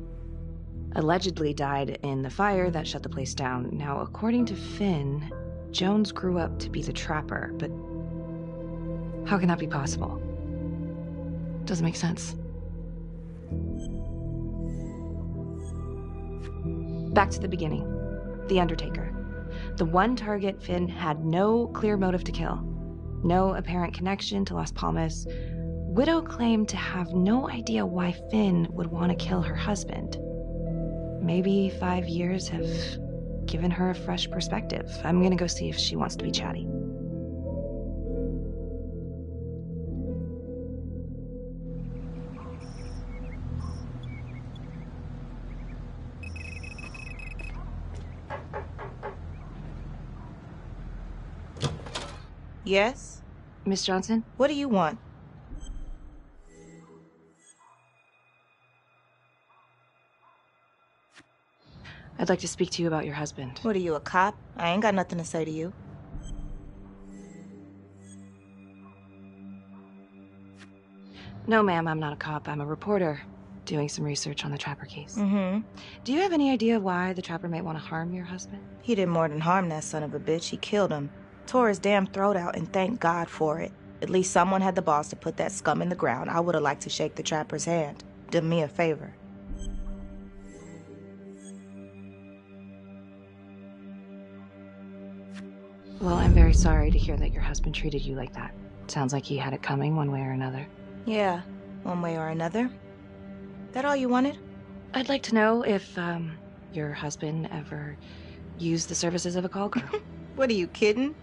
[SPEAKER 4] Allegedly died in the fire that shut the place down. Now, according to Finn, Jones grew up to be the Trapper, but how can that be possible? Doesn't make sense. Back to the beginning. The Undertaker. The one target Finn had no clear motive to kill. No apparent connection to Las Palmas. Widow claimed to have no idea why Finn would want to kill her husband. Maybe 5 years have given her a fresh perspective. I'm gonna go see if she wants to be chatty.
[SPEAKER 18] Yes?
[SPEAKER 4] Miss Johnson?
[SPEAKER 18] What do you want?
[SPEAKER 4] I'd like to speak to you about your husband.
[SPEAKER 18] What are you, a cop? I ain't got nothing to say to you.
[SPEAKER 4] No, ma'am, I'm not a cop. I'm a reporter doing some research on the Trapper case.
[SPEAKER 18] Mm-hmm.
[SPEAKER 4] Do you have any idea why the Trapper might want to harm your husband?
[SPEAKER 18] He did more than harm that son of a bitch. He killed him. Tore his damn throat out, and thank God for it. At least someone had the balls to put that scum in the ground. I would have liked to shake the Trapper's hand. Did me a favor.
[SPEAKER 4] Well, I'm very sorry to hear that your husband treated you like that. Sounds like he had it coming one way or another.
[SPEAKER 18] Yeah, one way or another. That all you wanted?
[SPEAKER 4] I'd like to know if, your husband ever used the services of a call girl.
[SPEAKER 18] What, are you kidding?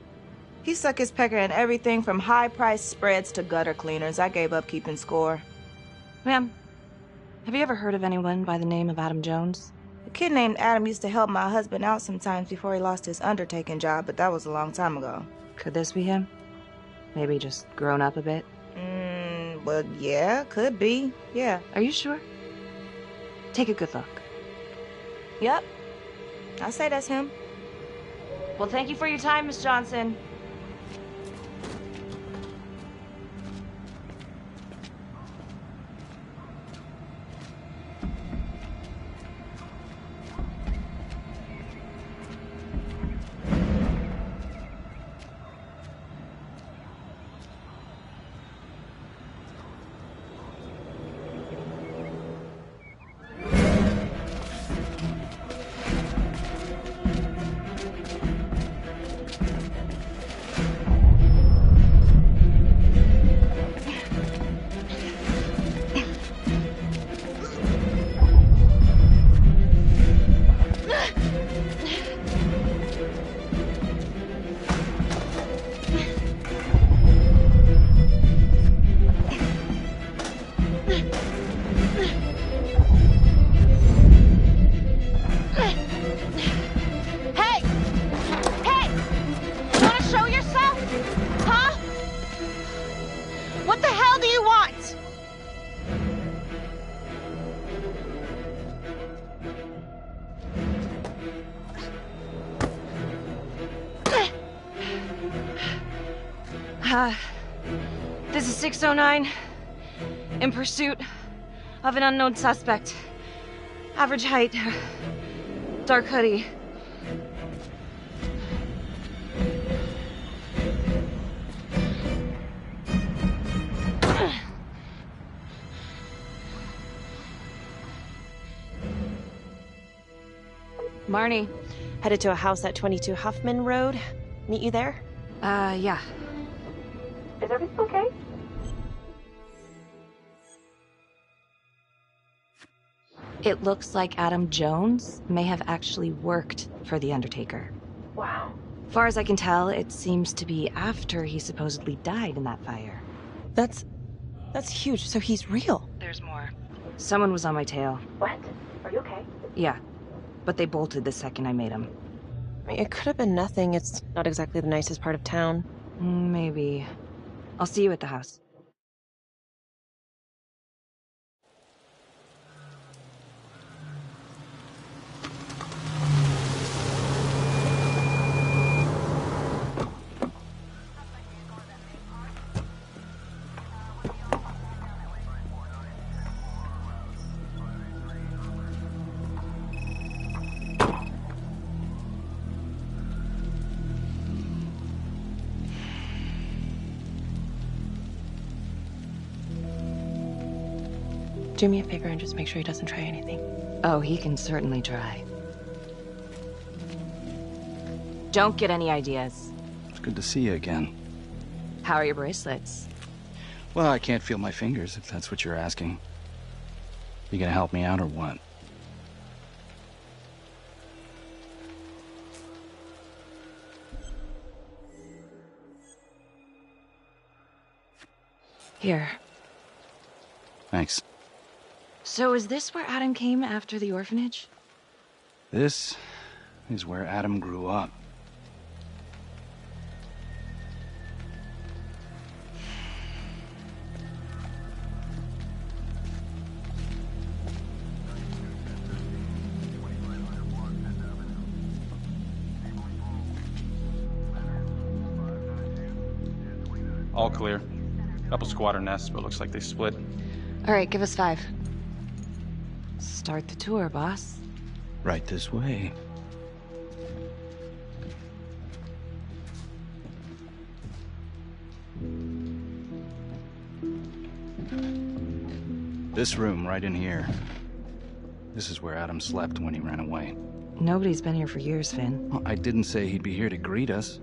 [SPEAKER 18] He suck his pecker in everything from high-priced spreads to gutter cleaners. I gave up keeping score.
[SPEAKER 4] Ma'am, have you ever heard of anyone by the name of Adam Jones?
[SPEAKER 18] A kid named Adam used to help my husband out sometimes before he lost his undertaking job, but that was a long time ago.
[SPEAKER 4] Could this be him? Maybe just grown up a bit?
[SPEAKER 18] Well, yeah, could be. Yeah.
[SPEAKER 4] Are you sure? Take a good look.
[SPEAKER 18] Yep. I'll say that's him.
[SPEAKER 4] Well, thank you for your time, Miss Johnson. This is 609, in pursuit of an unknown suspect. Average height, dark hoodie. Marnie.
[SPEAKER 9] Headed to a house at 22 Huffman Road. Meet you there?
[SPEAKER 4] Yeah.
[SPEAKER 9] Is everything okay?
[SPEAKER 4] It looks like Adam Jones may have actually worked for The Undertaker.
[SPEAKER 9] Wow.
[SPEAKER 4] Far as I can tell, it seems to be after he supposedly died in that fire.
[SPEAKER 9] That's huge. So he's real.
[SPEAKER 4] There's more. Someone was on my tail.
[SPEAKER 9] What? Are you okay?
[SPEAKER 4] Yeah, but they bolted the second I made them.
[SPEAKER 9] I mean, it could have been nothing. It's not exactly the nicest part of town.
[SPEAKER 4] Maybe. I'll see you at the house. Do me a favor and just make sure he doesn't try anything. Oh, he can certainly try. Don't get any ideas.
[SPEAKER 14] It's good to see you again.
[SPEAKER 4] How are your bracelets?
[SPEAKER 14] Well, I can't feel my fingers, if that's what you're asking. You gonna help me out or what?
[SPEAKER 4] Here.
[SPEAKER 14] Thanks.
[SPEAKER 4] So is this where Adam came after the orphanage?
[SPEAKER 14] This is where Adam grew up.
[SPEAKER 17] All clear. Couple squatter nests, but looks like they split.
[SPEAKER 4] All right, give us 5. Start the tour, boss.
[SPEAKER 14] Right this way. This room, right in here. This is where Adam slept when he ran away.
[SPEAKER 4] Nobody's been here for years, Finn.
[SPEAKER 14] Well, I didn't say he'd be here to greet us.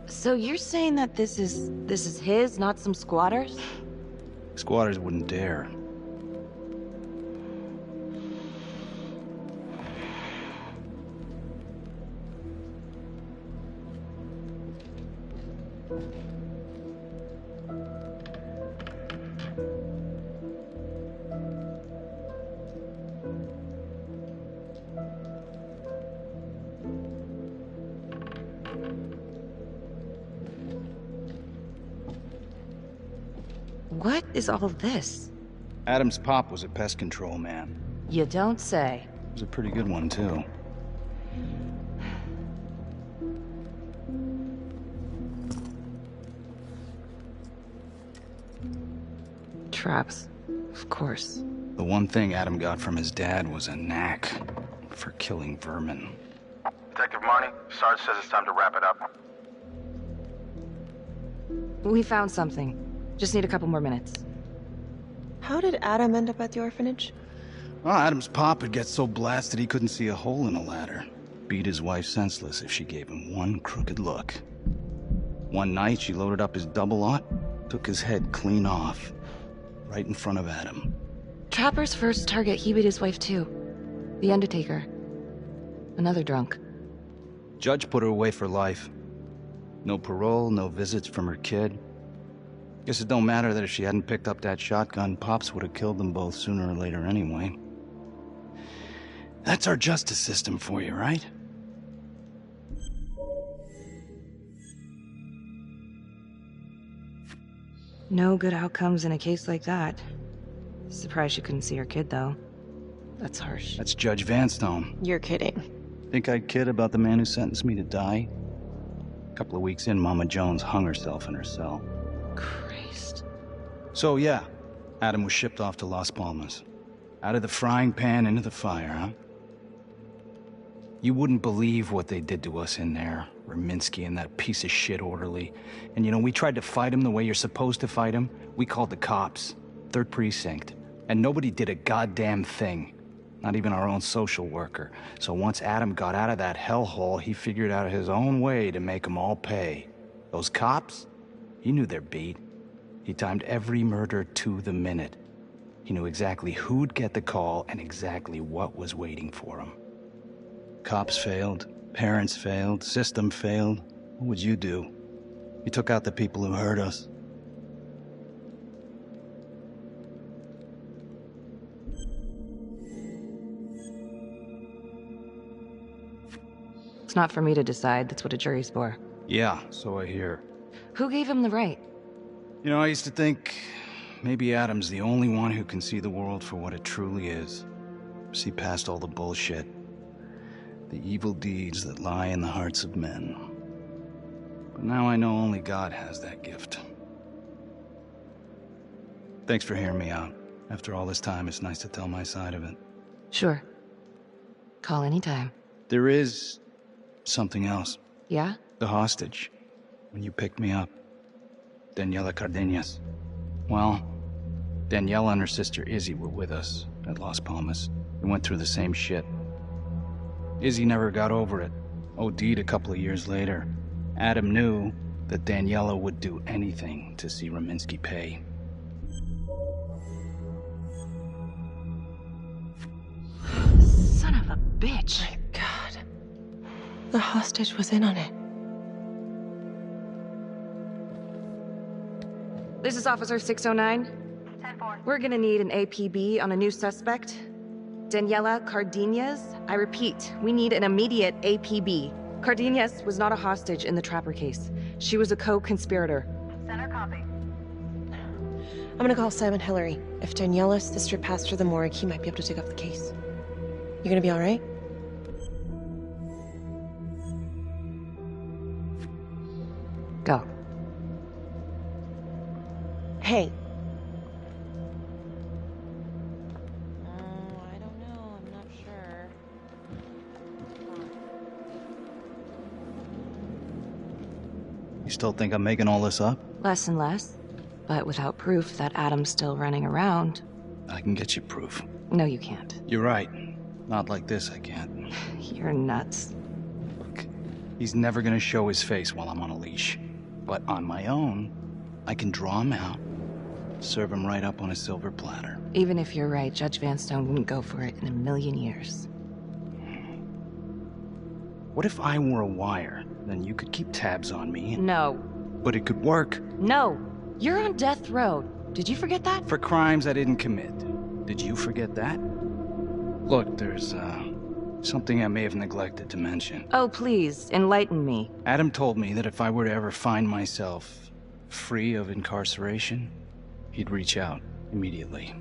[SPEAKER 4] So you're saying that this is his, not some squatters?
[SPEAKER 14] Squatters wouldn't dare.
[SPEAKER 4] What is all this?
[SPEAKER 14] Adam's pop was a pest control man.
[SPEAKER 4] You don't say.
[SPEAKER 14] He was a pretty good one, too.
[SPEAKER 4] Traps, of course.
[SPEAKER 14] The one thing Adam got from his dad was a knack for killing vermin.
[SPEAKER 19] Detective Marnie, Sarge says it's time to wrap it up.
[SPEAKER 4] We found something. Just need a couple more minutes.
[SPEAKER 9] How did Adam end up at the orphanage?
[SPEAKER 14] Well, Adam's pop would get so blasted he couldn't see a hole in a ladder. Beat his wife senseless if she gave him one crooked look. One night, she loaded up his double-aught, took his head clean off, right in front of Adam.
[SPEAKER 4] Trapper's first target, he beat his wife too. The Undertaker. Another drunk.
[SPEAKER 14] Judge put her away for life. No parole, no visits from her kid. Guess it don't matter that if she hadn't picked up that shotgun, Pops would have killed them both sooner or later anyway. That's our justice system for you, right?
[SPEAKER 4] No good outcomes in a case like that. Surprised she couldn't see her kid, though. That's harsh.
[SPEAKER 14] That's Judge Vanstone.
[SPEAKER 9] You're kidding.
[SPEAKER 14] Think I'd kid about the man who sentenced me to die? A couple of weeks in, Mama Jones hung herself in her cell.
[SPEAKER 4] Christ.
[SPEAKER 14] So yeah, Adam was shipped off to Las Palmas. Out of the frying pan into the fire, huh? You wouldn't believe what they did to us in there. Raminsky and that piece of shit orderly. And you know, we tried to fight him the way you're supposed to fight him. We called the cops. 3rd Precinct. And nobody did a goddamn thing. Not even our own social worker. So once Adam got out of that hellhole, he figured out his own way to make them all pay. Those cops? He knew their beat. He timed every murder to the minute. He knew exactly who'd get the call and exactly what was waiting for him. Cops failed, parents failed, system failed. What would you do? You took out the people who hurt us.
[SPEAKER 4] It's not for me to decide. That's what a jury's for.
[SPEAKER 14] Yeah, so I hear.
[SPEAKER 4] Who gave him the right?
[SPEAKER 14] You know, I used to think Maybe Adam's the only one who can see the world for what it truly is. See past all the bullshit. The evil deeds that lie in the hearts of men. But now I know only God has that gift. Thanks for hearing me out. After all this time, it's nice to tell my side of it.
[SPEAKER 4] Sure. Call anytime.
[SPEAKER 14] There is something else.
[SPEAKER 4] Yeah?
[SPEAKER 14] The hostage. When you picked me up. Daniela Cardenas. Well, Daniela and her sister Izzy were with us at Las Palmas. We went through the same shit. Izzy never got over it. OD'd a couple of years later. Adam knew that Daniela would do anything to see Rominsky pay.
[SPEAKER 4] Son of a bitch.
[SPEAKER 9] My God. The hostage was in on it.
[SPEAKER 4] This is Officer 609.
[SPEAKER 2] 10-4.
[SPEAKER 4] We're gonna need an APB on a new suspect. Daniela Cardenas. I repeat, we need an immediate APB. Cardenas was not a hostage in the Trapper case. She was a co-conspirator.
[SPEAKER 2] Center copy.
[SPEAKER 9] I'm gonna call Simon Hillary. If Daniela's sister passed through the morgue, he might be able to take off the case. You gonna be all right?
[SPEAKER 4] Go.
[SPEAKER 9] Hey. I don't know. I'm not sure.
[SPEAKER 14] You still think I'm making all this up?
[SPEAKER 4] Less and less. But without proof that Adam's still running around.
[SPEAKER 14] I can get you proof.
[SPEAKER 4] No, you can't.
[SPEAKER 14] You're right. Not like this, I can't.
[SPEAKER 4] You're nuts.
[SPEAKER 14] Look, he's never gonna show his face while I'm on a leash. But on my own, I can draw him out, serve him right up on a silver platter.
[SPEAKER 4] Even if you're right, Judge Vanstone wouldn't go for it in a million years.
[SPEAKER 14] What if I were a wire? Then you could keep tabs on me.
[SPEAKER 4] No.
[SPEAKER 14] But it could work.
[SPEAKER 4] No. You're on death row. Did you forget that?
[SPEAKER 14] For crimes I didn't commit. Did you forget that? Look, there's, something I may have neglected to mention.
[SPEAKER 4] Oh, please, enlighten me.
[SPEAKER 14] Adam told me that if I were to ever find myself free of incarceration, he'd reach out immediately.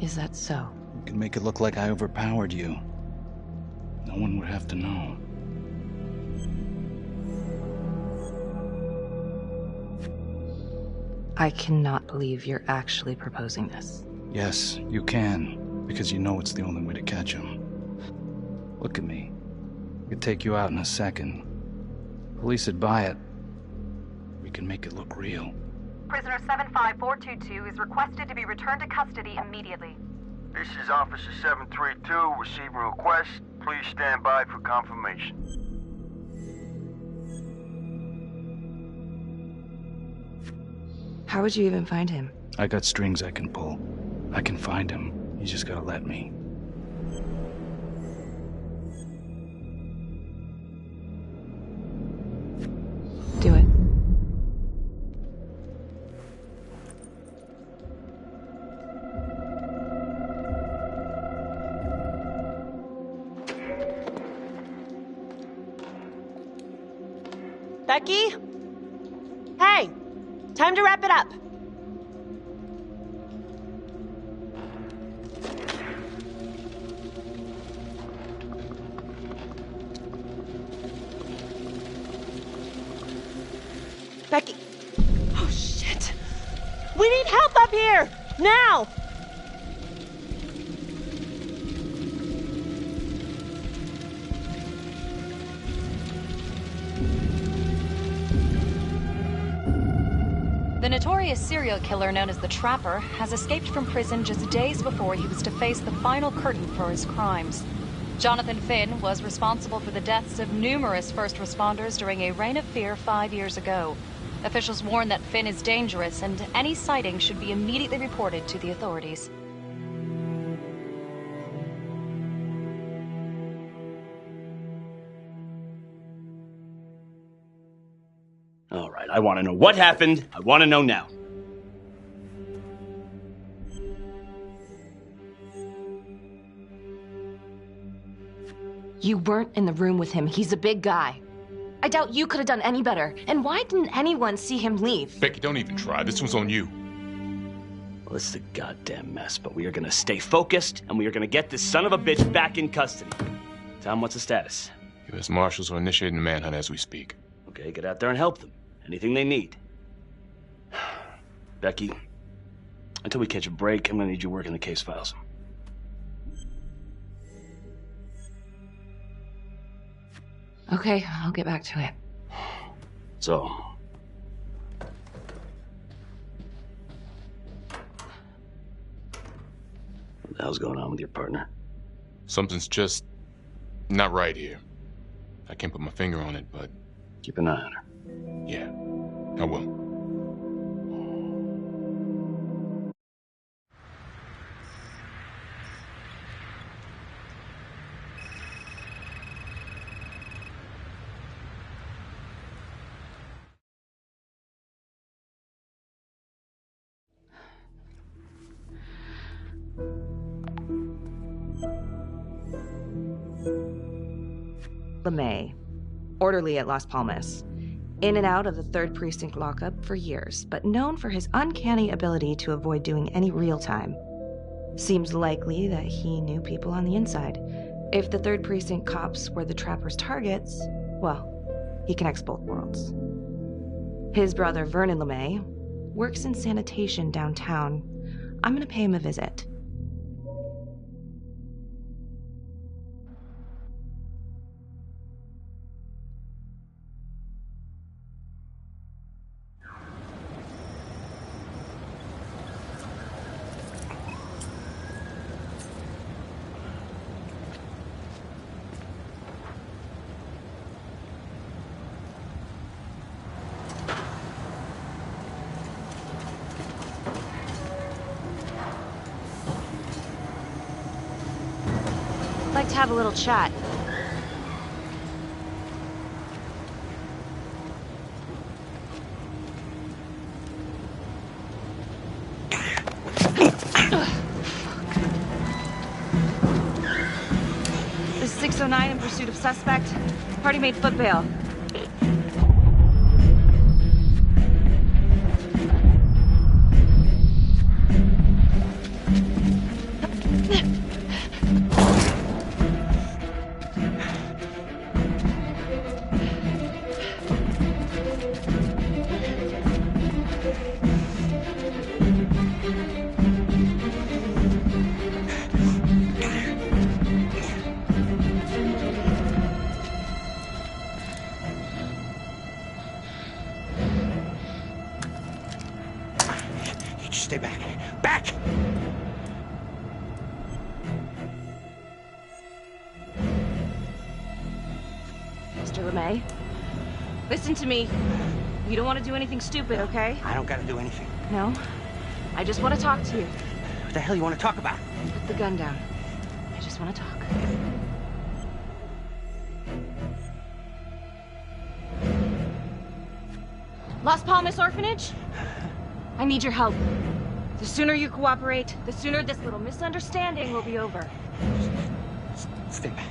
[SPEAKER 4] Is that so?
[SPEAKER 14] You could make it look like I overpowered you. No one would have to know.
[SPEAKER 4] I cannot believe you're actually proposing this.
[SPEAKER 14] Yes, you can, because you know it's the only way to catch him. Look at me. I could take you out in a second. Police would buy it. We can make it look real.
[SPEAKER 2] Prisoner 75422 is requested to be returned to custody immediately.
[SPEAKER 19] This is Officer 732 receiving request. Please stand by for confirmation.
[SPEAKER 4] How would you even find him?
[SPEAKER 14] I got strings I can pull. I can find him. You just gotta let me.
[SPEAKER 4] Do it.
[SPEAKER 9] Becky? Hey! Time to wrap it up. Becky. Oh, shit. We need help up here! Now!
[SPEAKER 8] The notorious serial killer known as the Trapper has escaped from prison just days before he was to face the final curtain for his crimes. Jonathan Finn was responsible for the deaths of numerous first responders during a reign of fear 5 years ago. Officials warn that Finn is dangerous and any sighting should be immediately reported to the authorities.
[SPEAKER 5] All right, I want to know what happened. I want to know now.
[SPEAKER 4] You weren't in the room with him. He's a big guy. I doubt you could have done any better. And why didn't anyone see him leave?
[SPEAKER 3] Becky, don't even try. This one's on you.
[SPEAKER 5] Well, this is a goddamn mess, but we are gonna stay focused, and we are gonna get this son of a bitch back in custody. Tom, what's the status?
[SPEAKER 3] U.S. Marshals are initiating a manhunt as we speak.
[SPEAKER 5] Okay, get out there and help them. Anything they need. Becky, until we catch a break, I'm gonna need you working the case files.
[SPEAKER 4] Okay, I'll get back to it.
[SPEAKER 5] So, what the hell's going on with your partner?
[SPEAKER 3] Something's just not right here. I can't put my finger on it, but...
[SPEAKER 5] Keep an eye on her.
[SPEAKER 3] Yeah, I will.
[SPEAKER 4] LeMay, orderly at Las Palmas. In and out of the 3rd Precinct lockup for years, but known for his uncanny ability to avoid doing any real time. Seems likely that he knew people on the inside. If the 3rd Precinct cops were the Trapper's targets, well, he connects both worlds. His brother, Vernon LeMay, works in sanitation downtown. I'm gonna pay him a visit. Like to have a little chat. This is 609 in pursuit of suspect. Party made foot bail.
[SPEAKER 20] Stay back. Back!
[SPEAKER 4] Mr. LeMay, listen to me. You don't want to do anything stupid, okay?
[SPEAKER 20] I don't gotta do anything.
[SPEAKER 4] No? I just want to talk to you.
[SPEAKER 20] What the hell you want to talk about?
[SPEAKER 4] Put the gun down. I just want to talk. Las Palmas Orphanage? I need your help. The sooner you cooperate, the sooner this little misunderstanding will be over.
[SPEAKER 20] Stay back.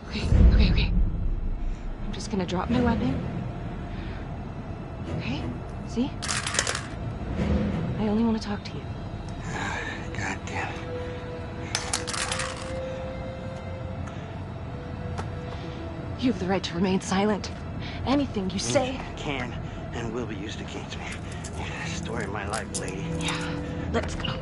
[SPEAKER 4] Okay. I'm just gonna drop my weapon. Okay? See? I only want to talk to you.
[SPEAKER 20] God damn it.
[SPEAKER 4] You have the right to remain silent. Anything you say
[SPEAKER 20] can and will be used against me. Story of my life, lady.
[SPEAKER 4] Yeah, let's go.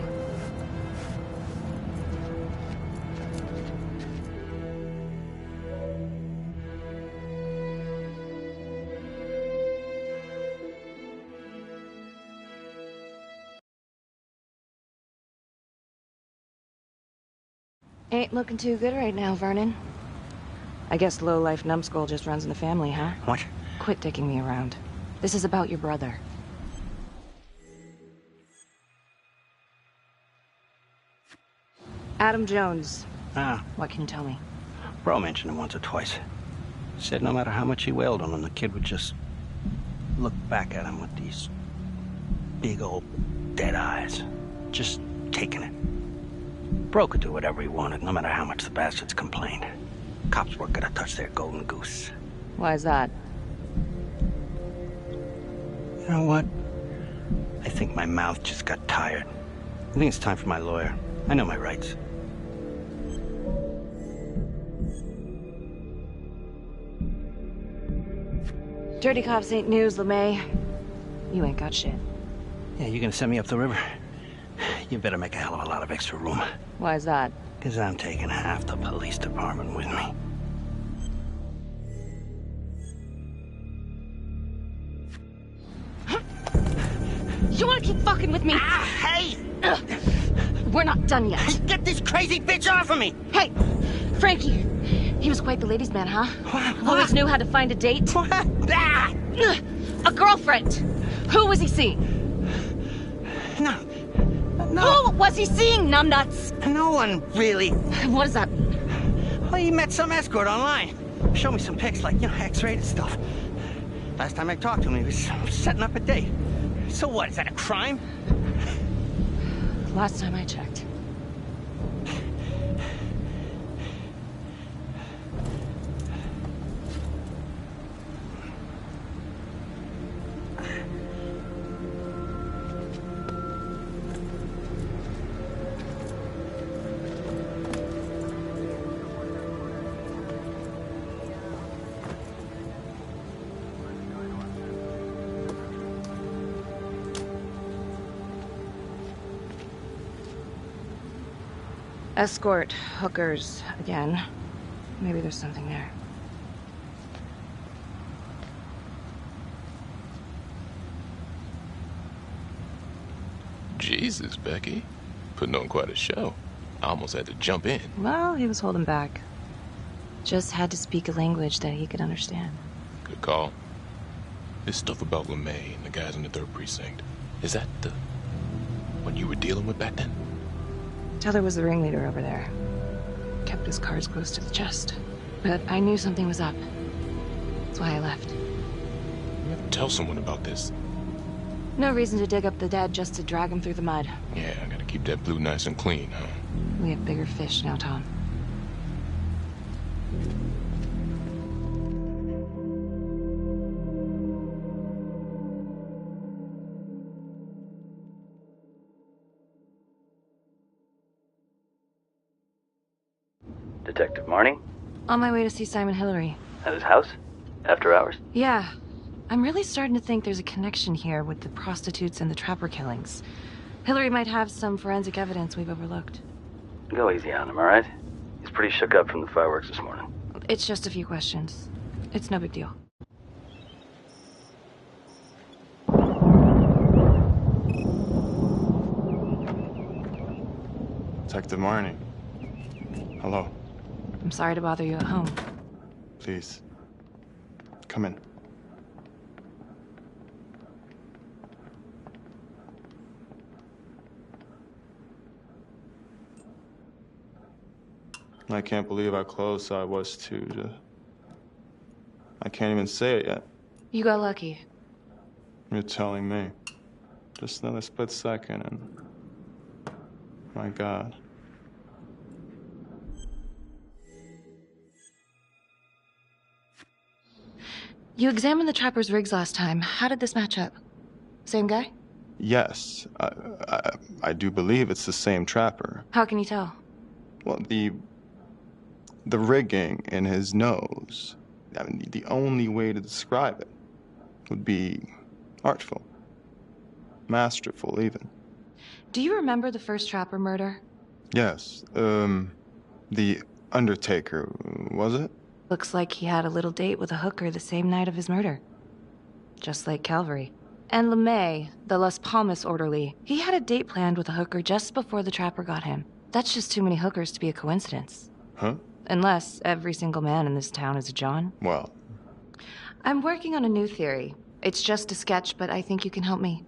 [SPEAKER 4] Ain't looking too good right now, Vernon. I guess low-life numbskull just runs in the family, huh?
[SPEAKER 20] What?
[SPEAKER 4] Quit dicking me around. This is about your brother. Adam Jones.
[SPEAKER 20] Ah.
[SPEAKER 4] What can you tell me?
[SPEAKER 20] Bro mentioned him once or twice. Said no matter how much he wailed on him, the kid would just look back at him with these big old dead eyes. Just taking it. Bro could do whatever he wanted, no matter how much the bastards complained. Cops weren't gonna touch their golden goose.
[SPEAKER 4] Why is that?
[SPEAKER 20] You know what? I think my mouth just got tired. I think it's time for my lawyer. I know my rights.
[SPEAKER 4] Dirty cops ain't news, LeMay. You ain't got shit.
[SPEAKER 20] Yeah, you gonna send me up the river? You better make a hell of a lot of extra room.
[SPEAKER 4] Why is that?
[SPEAKER 20] Because I'm taking half the police department with me.
[SPEAKER 4] You wanna keep fucking with me?
[SPEAKER 20] Hey!
[SPEAKER 4] We're not done yet.
[SPEAKER 20] Get this crazy bitch off of me!
[SPEAKER 4] Hey, Frankie. He was quite the ladies' man, huh? Always knew how to find a date. A girlfriend. Who was he seeing?
[SPEAKER 20] No.
[SPEAKER 4] Who was he seeing, numbnuts?
[SPEAKER 20] No one, really.
[SPEAKER 4] What does that mean?
[SPEAKER 20] Well, he met some escort online. Showed me some pics, like, X-rated stuff. Last time I talked to him, he was setting up a date. So what, is that a crime?
[SPEAKER 4] Last time I checked. Escort, hookers, again. Maybe there's something there.
[SPEAKER 3] Jesus, Becky. Putting on quite a show. I almost had to jump in.
[SPEAKER 4] Well, he was holding back. Just had to speak a language that he could understand.
[SPEAKER 3] Good call. This stuff about LeMay and the guys in the 3rd Precinct, is that the one you were dealing with back then?
[SPEAKER 4] Teller was the ringleader over there. Kept his cards close to the chest. But I knew something was up. That's why I left.
[SPEAKER 3] You have to tell someone about this.
[SPEAKER 4] No reason to dig up the dead just to drag them through the mud.
[SPEAKER 3] Yeah, I gotta keep that blue nice and clean, huh?
[SPEAKER 4] We have bigger fish now, Tom.
[SPEAKER 21] Detective Marnie?
[SPEAKER 4] On my way to see Simon Hillary.
[SPEAKER 21] At his house? After hours?
[SPEAKER 4] Yeah. I'm really starting to think there's a connection here with the prostitutes and the Trapper killings. Hillary might have some forensic evidence we've overlooked.
[SPEAKER 21] Go easy on him, all right? He's pretty shook up from the fireworks this morning.
[SPEAKER 4] It's just a few questions. It's no big deal.
[SPEAKER 15] Detective Marnie. Hello.
[SPEAKER 4] I'm sorry to bother you at home.
[SPEAKER 15] Please. Come in. I can't believe how close I was to... I can't even say it yet.
[SPEAKER 4] You got lucky.
[SPEAKER 15] You're telling me. Just another split second and... My God.
[SPEAKER 4] You examined the Trapper's rigs last time. How did this match up? Same guy?
[SPEAKER 15] Yes. I do believe it's the same Trapper.
[SPEAKER 4] How can you tell?
[SPEAKER 15] Well, the rigging in his nose. I mean, the only way to describe it would be artful. Masterful, even.
[SPEAKER 4] Do you remember the first Trapper murder?
[SPEAKER 15] Yes. The Undertaker, was it?
[SPEAKER 4] Looks like he had a little date with a hooker the same night of his murder. Just like Calvary. And LeMay, the Las Palmas orderly, he had a date planned with a hooker just before the Trapper got him. That's just too many hookers to be a coincidence.
[SPEAKER 15] Huh?
[SPEAKER 4] Unless every single man in this town is a John.
[SPEAKER 15] Well.
[SPEAKER 4] I'm working on a new theory. It's just a sketch, but I think you can help me.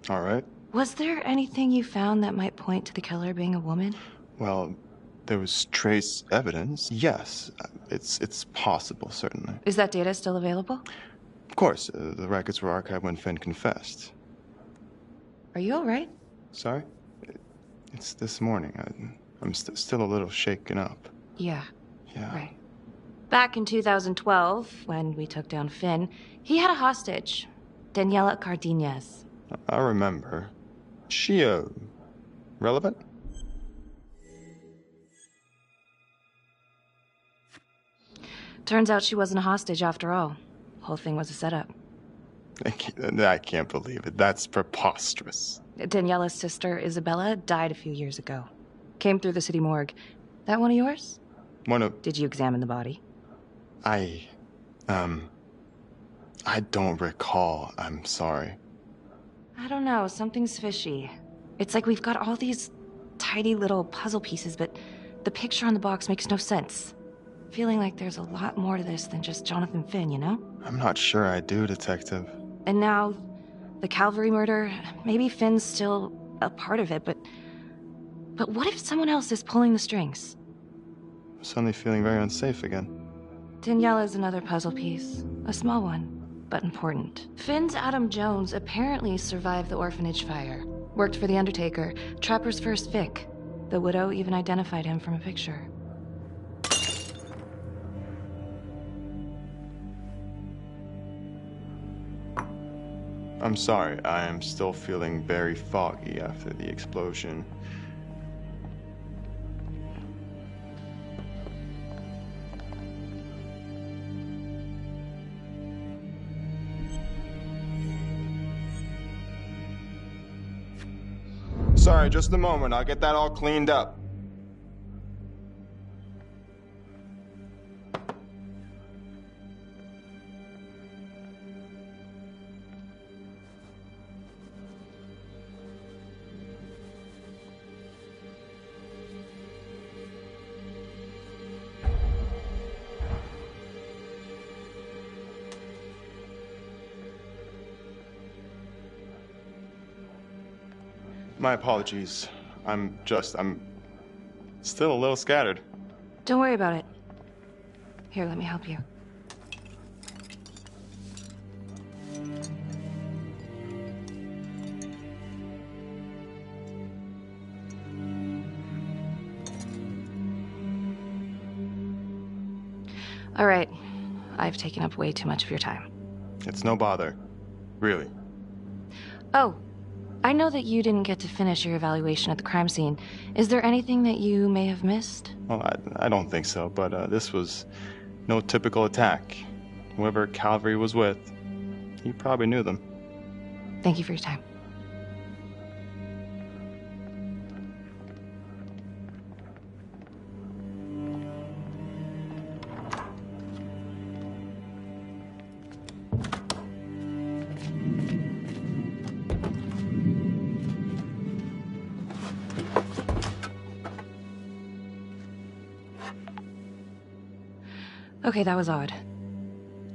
[SPEAKER 15] All right.
[SPEAKER 4] Was there anything you found that might point to the killer being a woman?
[SPEAKER 15] Well, there was trace evidence. Yes, it's possible, certainly.
[SPEAKER 4] Is that data still available?
[SPEAKER 15] Of course, the records were archived when Finn confessed.
[SPEAKER 4] Are you all right?
[SPEAKER 15] Sorry? It's this morning. I'm still a little shaken up.
[SPEAKER 4] Yeah.
[SPEAKER 15] Yeah.
[SPEAKER 4] Right. Back in 2012, when we took down Finn, he had a hostage, Daniela Cardenas.
[SPEAKER 15] I remember. She, relevant?
[SPEAKER 4] Turns out she wasn't a hostage after all. Whole thing was a setup.
[SPEAKER 15] I can't believe it. That's preposterous.
[SPEAKER 4] Daniela's sister, Isabella, died a few years ago. Came through the city morgue. That one of yours?
[SPEAKER 15] One of...
[SPEAKER 4] Did you examine the body?
[SPEAKER 15] I don't recall. I'm sorry.
[SPEAKER 4] I don't know. Something's fishy. It's like we've got all these tidy little puzzle pieces, but the picture on the box makes no sense. Feeling like there's a lot more to this than just Jonathan Finn, you know?
[SPEAKER 15] I'm not sure I do, Detective.
[SPEAKER 4] And now, the Calvary murder, maybe Finn's still a part of it, but what if someone else is pulling the strings?
[SPEAKER 15] I'm suddenly feeling very unsafe again.
[SPEAKER 4] Daniela's another puzzle piece. A small one, but important. Finn's Adam Jones apparently survived the orphanage fire. Worked for the Undertaker, Trapper's first Vic. The widow even identified him from a picture.
[SPEAKER 15] I'm sorry, I am still feeling very foggy after the explosion. Sorry, just a moment. I'll get that all cleaned up. My apologies. I'm still a little scattered.
[SPEAKER 4] Don't worry about it. Here, let me help you. All right. I've taken up way too much of your time.
[SPEAKER 15] It's no bother. Really.
[SPEAKER 4] Oh, I know that you didn't get to finish your evaluation at the crime scene. Is there anything that you may have missed?
[SPEAKER 15] Well, I don't think so, but this was no typical attack. Whoever Calvary was with, he probably knew them.
[SPEAKER 4] Thank you for your time. Okay, that was odd.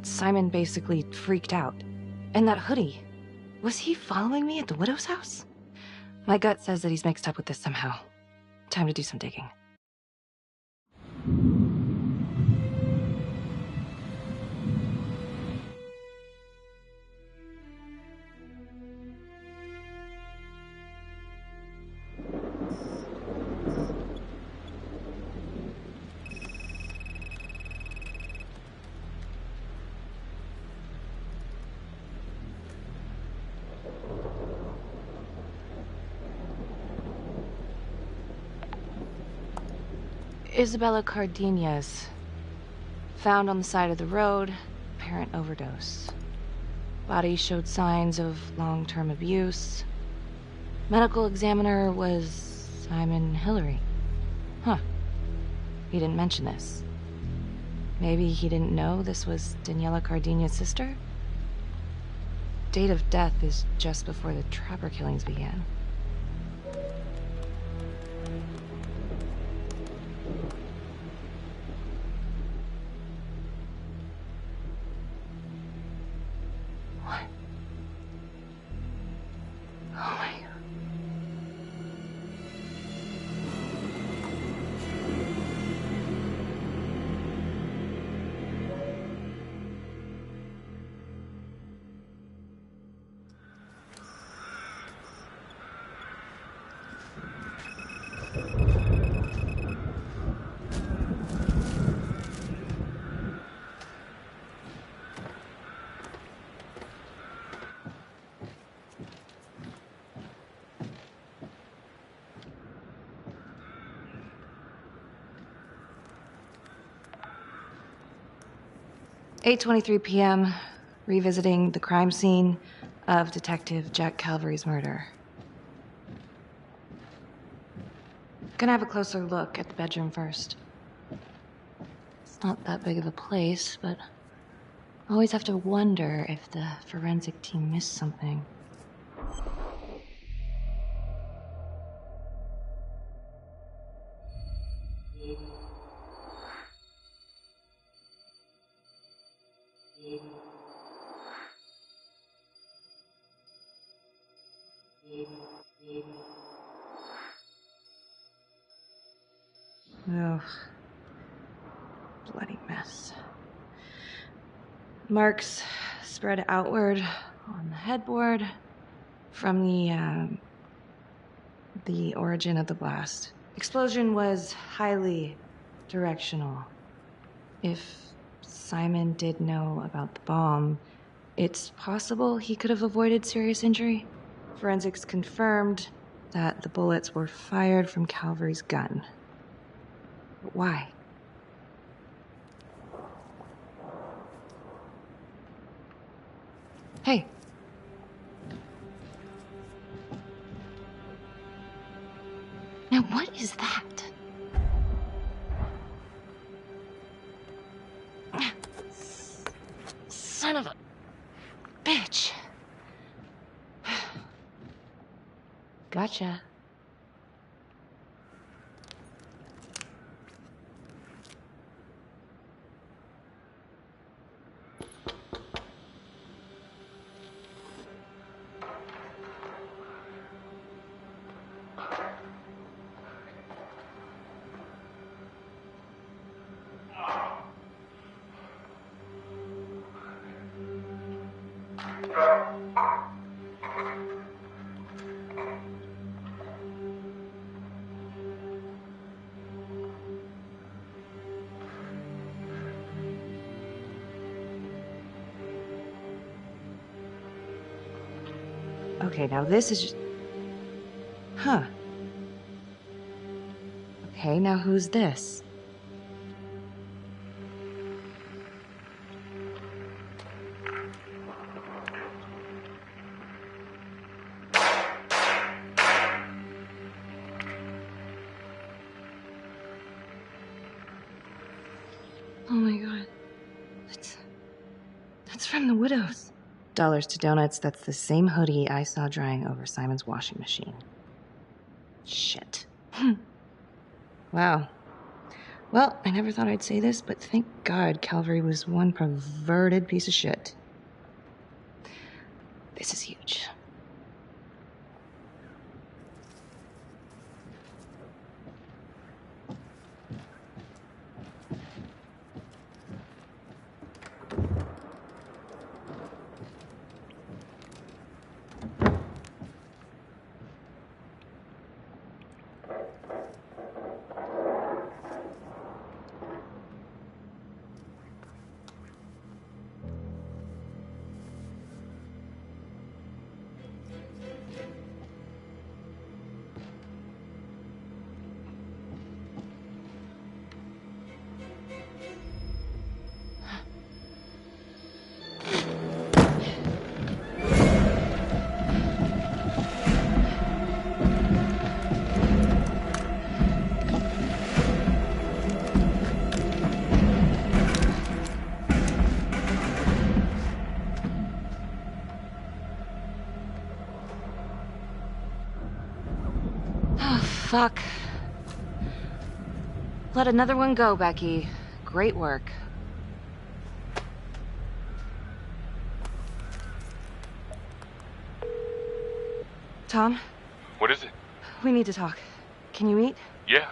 [SPEAKER 4] Simon basically freaked out. And that hoodie. Was he following me at the widow's house? My gut says that he's mixed up with this somehow. Time to do some digging. Isabella Cardenas. Found on the side of the road, apparent overdose. Body showed signs of long-term abuse. Medical examiner was Simon Hillary. Huh. He didn't mention this. Maybe he didn't know this was Daniela Cardenas' sister? Date of death is just before the Trapper killings began. What? Oh my God. 8:23 p.m., revisiting the crime scene of Detective Jack Calvary's murder. Gonna have a closer look at the bedroom first. It's not that big of a place, but I always have to wonder if the forensic team missed something. Ugh. Bloody mess. Marks spread outward on the headboard from the origin of the blast. Explosion was highly directional. If Simon did know about the bomb, it's possible he could have avoided serious injury. Forensics confirmed that the bullets were fired from Calvary's gun. But why? Hey. Now what is that? Son of a bitch. Gotcha. Okay, now this is just... Huh. Okay, now who's this? Oh my god. That's from the Widows. Dollars to donuts, that's the same hoodie I saw drying over Simon's washing machine. Shit. Wow. Well, I never thought I'd say this, but thank God Calvary was one perverted piece of shit. This is huge. Fuck. Let another one go, Becky. Great work. Tom?
[SPEAKER 3] What is it?
[SPEAKER 4] We need to talk. Can you meet?
[SPEAKER 3] Yeah.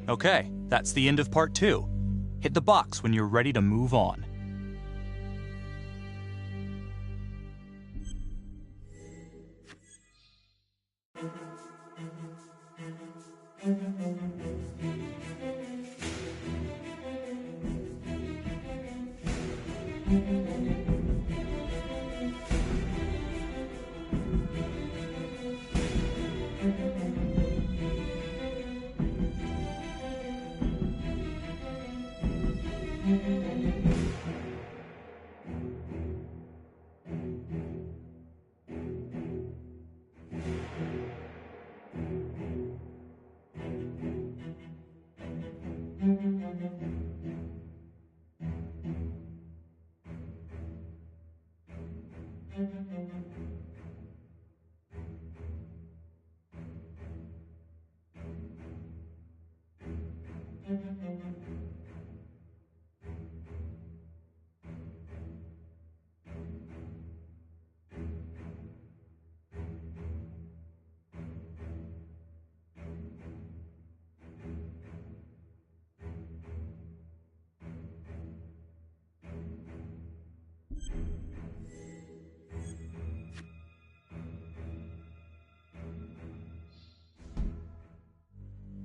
[SPEAKER 1] Okay, that's the end of part 2. Hit the box when you're ready to move on.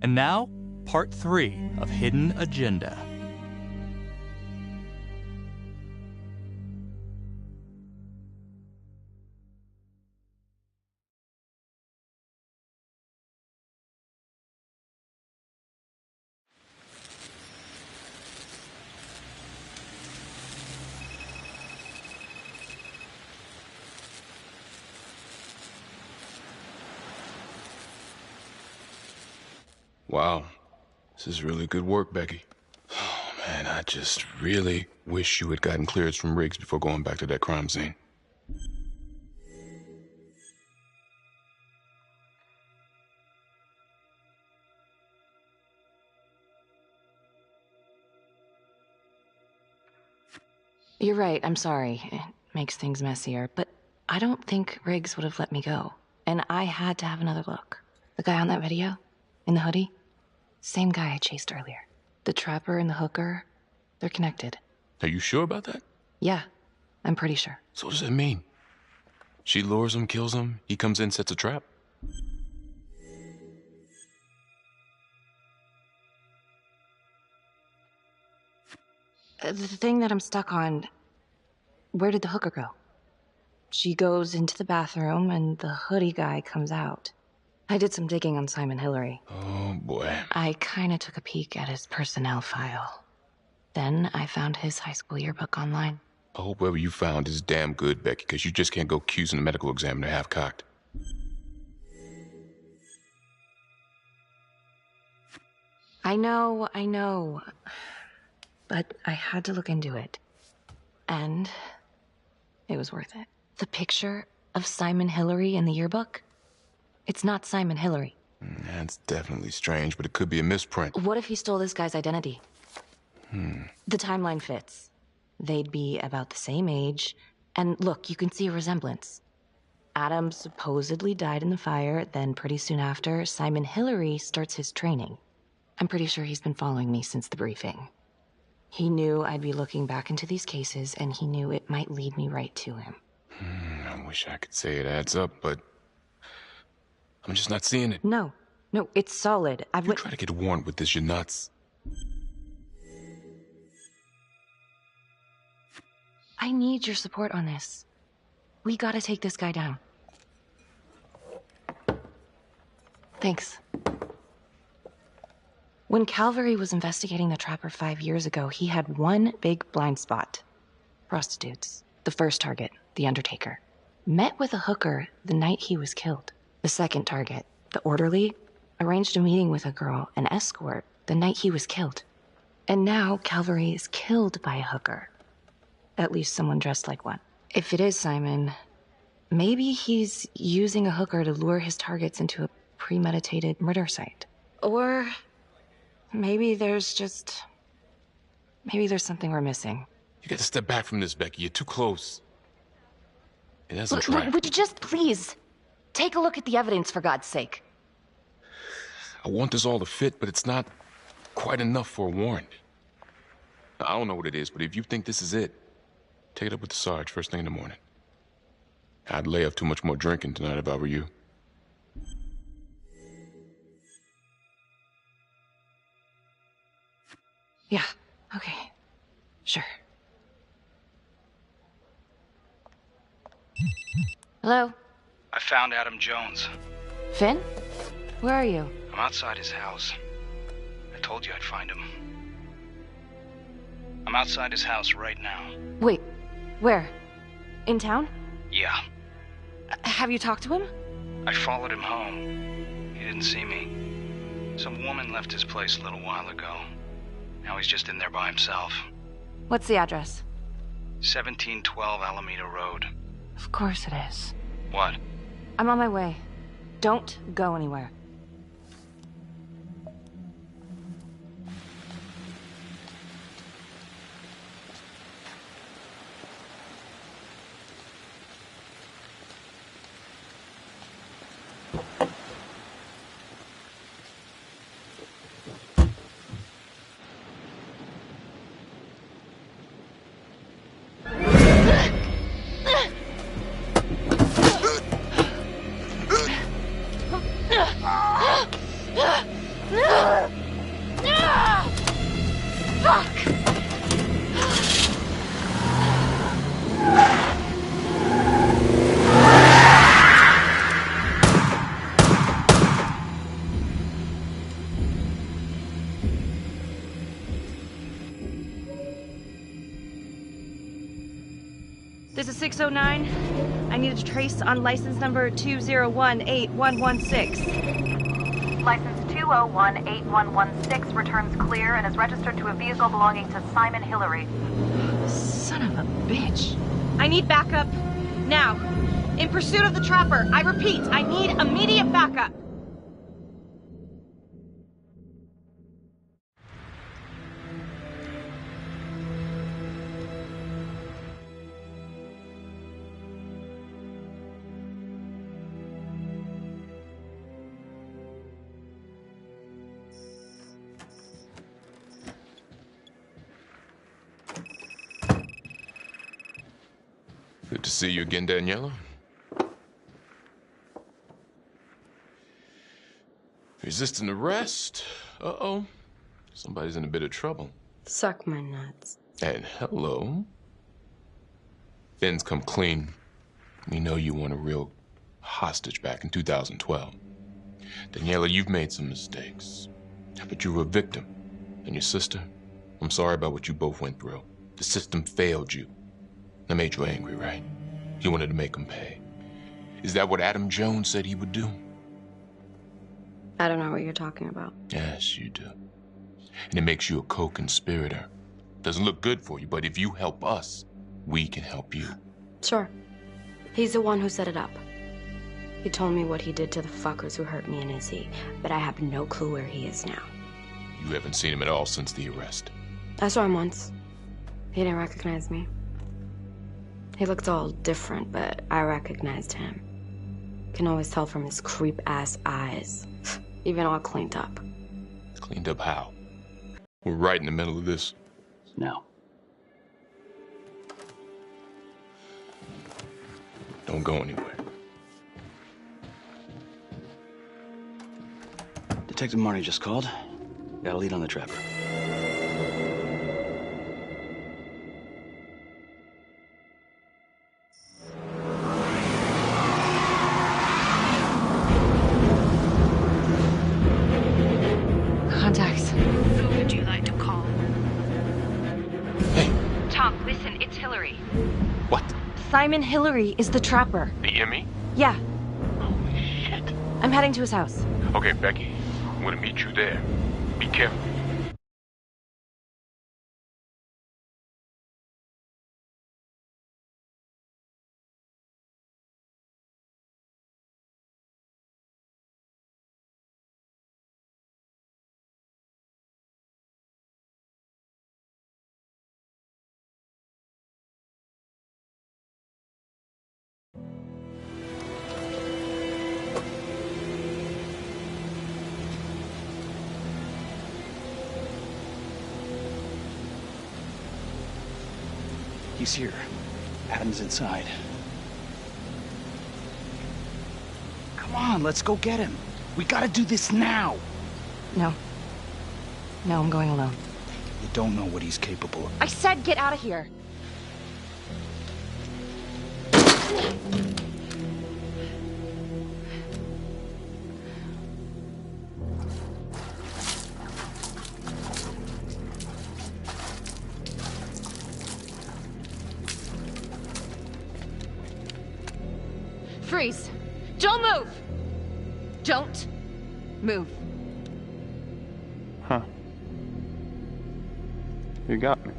[SPEAKER 1] And now, part 3 of Hidden Agenda.
[SPEAKER 3] Wow. This is really good work, Becky. Oh, man, I just really wish you had gotten clearance from Riggs before going back to that crime scene.
[SPEAKER 4] You're right, I'm sorry. It makes things messier, but I don't think Riggs would have let me go. And I had to have another look. The guy on that video? In the hoodie? Same guy I chased earlier. The trapper and the hooker, they're connected.
[SPEAKER 3] Are you sure about that?
[SPEAKER 4] Yeah, I'm pretty sure.
[SPEAKER 3] So what does that mean? She lures him, kills him, he comes in, sets a trap?
[SPEAKER 4] The thing that I'm stuck on, where did the hooker go? She goes into the bathroom and the hoodie guy comes out. I did some digging on Simon Hillary.
[SPEAKER 3] Oh, boy.
[SPEAKER 4] I kinda took a peek at his personnel file. Then I found his high school yearbook online.
[SPEAKER 3] I hope whatever you found is damn good, Becky, because you just can't go accusing the medical examiner half-cocked.
[SPEAKER 4] I know. But I had to look into it. And it was worth it. The picture of Simon Hillary in the yearbook? It's not Simon Hillary.
[SPEAKER 3] That's definitely strange, but it could be a misprint.
[SPEAKER 4] What if he stole this guy's identity? The timeline fits. They'd be about the same age. And look, you can see a resemblance. Adam supposedly died in the fire, then pretty soon after, Simon Hillary starts his training. I'm pretty sure he's been following me since the briefing. He knew I'd be looking back into these cases, and he knew it might lead me right to him.
[SPEAKER 3] I wish I could say it adds up, but I'm just not seeing it.
[SPEAKER 4] No, it's solid.
[SPEAKER 3] You try to get a warrant with this, you're nuts.
[SPEAKER 4] I need your support on this. We gotta take this guy down. Thanks. When Calvary was investigating the Trapper 5 years ago, he had one big blind spot. Prostitutes. The first target, the Undertaker. Met with a hooker the night he was killed. The second target, the orderly, arranged a meeting with a girl, an escort, the night he was killed. And now Calvary is killed by a hooker. At least someone dressed like one. If it is Simon, maybe he's using a hooker to lure his targets into a premeditated murder site. Or maybe there's something we're missing.
[SPEAKER 3] You gotta step back from this, Becky. You're too close. It hasn't tried.
[SPEAKER 4] Would you just please take a look at the evidence, for God's sake?
[SPEAKER 3] I want this all to fit, but it's not quite enough for a warrant. I don't know what it is, but if you think this is it, take it up with the Sarge first thing in the morning. I'd lay off too much more drinking tonight if I were you.
[SPEAKER 4] Yeah, okay. Sure. Hello?
[SPEAKER 14] I found Adam Jones.
[SPEAKER 4] Finn? Where are you?
[SPEAKER 14] I'm outside his house. I told you I'd find him. I'm outside his house right now.
[SPEAKER 4] Wait, where? In town?
[SPEAKER 14] Yeah.
[SPEAKER 4] Have you talked to him?
[SPEAKER 14] I followed him home. He didn't see me. Some woman left his place a little while ago. Now he's just in there by himself.
[SPEAKER 4] What's the address?
[SPEAKER 14] 1712 Alameda Road.
[SPEAKER 4] Of course it is.
[SPEAKER 14] What?
[SPEAKER 4] I'm on my way. Don't go anywhere.
[SPEAKER 7] There's a 609. I need a trace on license number 2018116.
[SPEAKER 2] License 2018116 returns clear and is registered to a vehicle belonging to Simon Hillary.
[SPEAKER 7] Son of a bitch. I need backup. Now. In pursuit of the trapper. I repeat, I need immediate backup.
[SPEAKER 3] Good to see you again, Daniela. Resisting arrest? Uh-oh. Somebody's in a bit of trouble.
[SPEAKER 4] Suck my nuts.
[SPEAKER 3] And hello. Finn's come clean. We know you weren't a real hostage back in 2012. Daniela, you've made some mistakes. But you were a victim. And your sister, I'm sorry about what you both went through. The system failed you. That made you angry, right? You wanted to make him pay. Is that what Adam Jones said he would do?
[SPEAKER 4] I don't know what you're talking about.
[SPEAKER 3] Yes, you do. And it makes you a co-conspirator. Doesn't look good for you, but if you help us, we can help you.
[SPEAKER 4] Sure. He's the one who set it up. He told me what he did to the fuckers who hurt me and Izzy, but I have no clue where he is now.
[SPEAKER 3] You haven't seen him at all since the arrest.
[SPEAKER 4] I saw him once. He didn't recognize me. He looked all different, but I recognized him. Can always tell from his creep-ass eyes. Even all cleaned up.
[SPEAKER 3] Cleaned up how? We're right in the middle of this.
[SPEAKER 5] No.
[SPEAKER 3] Don't go anywhere.
[SPEAKER 5] Detective Marty just called. Got a lead on the trapper.
[SPEAKER 4] Contacts.
[SPEAKER 6] Who would you like to call?
[SPEAKER 3] Hey.
[SPEAKER 7] Tom, listen, it's Hillary.
[SPEAKER 3] What?
[SPEAKER 7] Simon Hillary is the trapper.
[SPEAKER 3] The Emmy?
[SPEAKER 7] Yeah.
[SPEAKER 3] Holy shit.
[SPEAKER 7] I'm heading to his house.
[SPEAKER 3] Okay, Becky. I'm gonna meet you there. Be careful.
[SPEAKER 14] He's here. Adam's inside. Come on, let's go get him. We gotta do this now.
[SPEAKER 4] No. No, I'm going alone.
[SPEAKER 14] You don't know what he's capable of.
[SPEAKER 7] I said get out of here. Freeze! Don't move! Don't move.
[SPEAKER 16] Huh. You got me.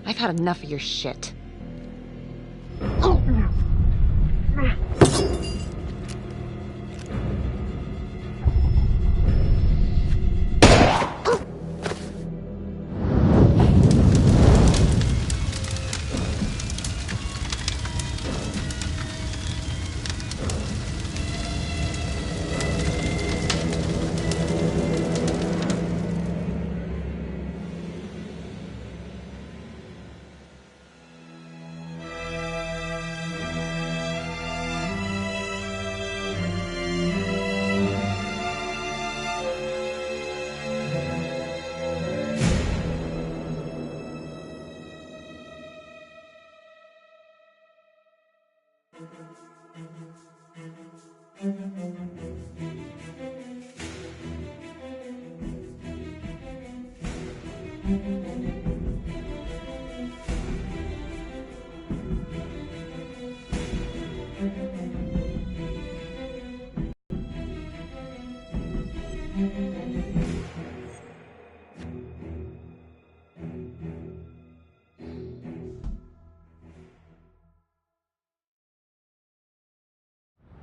[SPEAKER 7] I've had enough of your shit.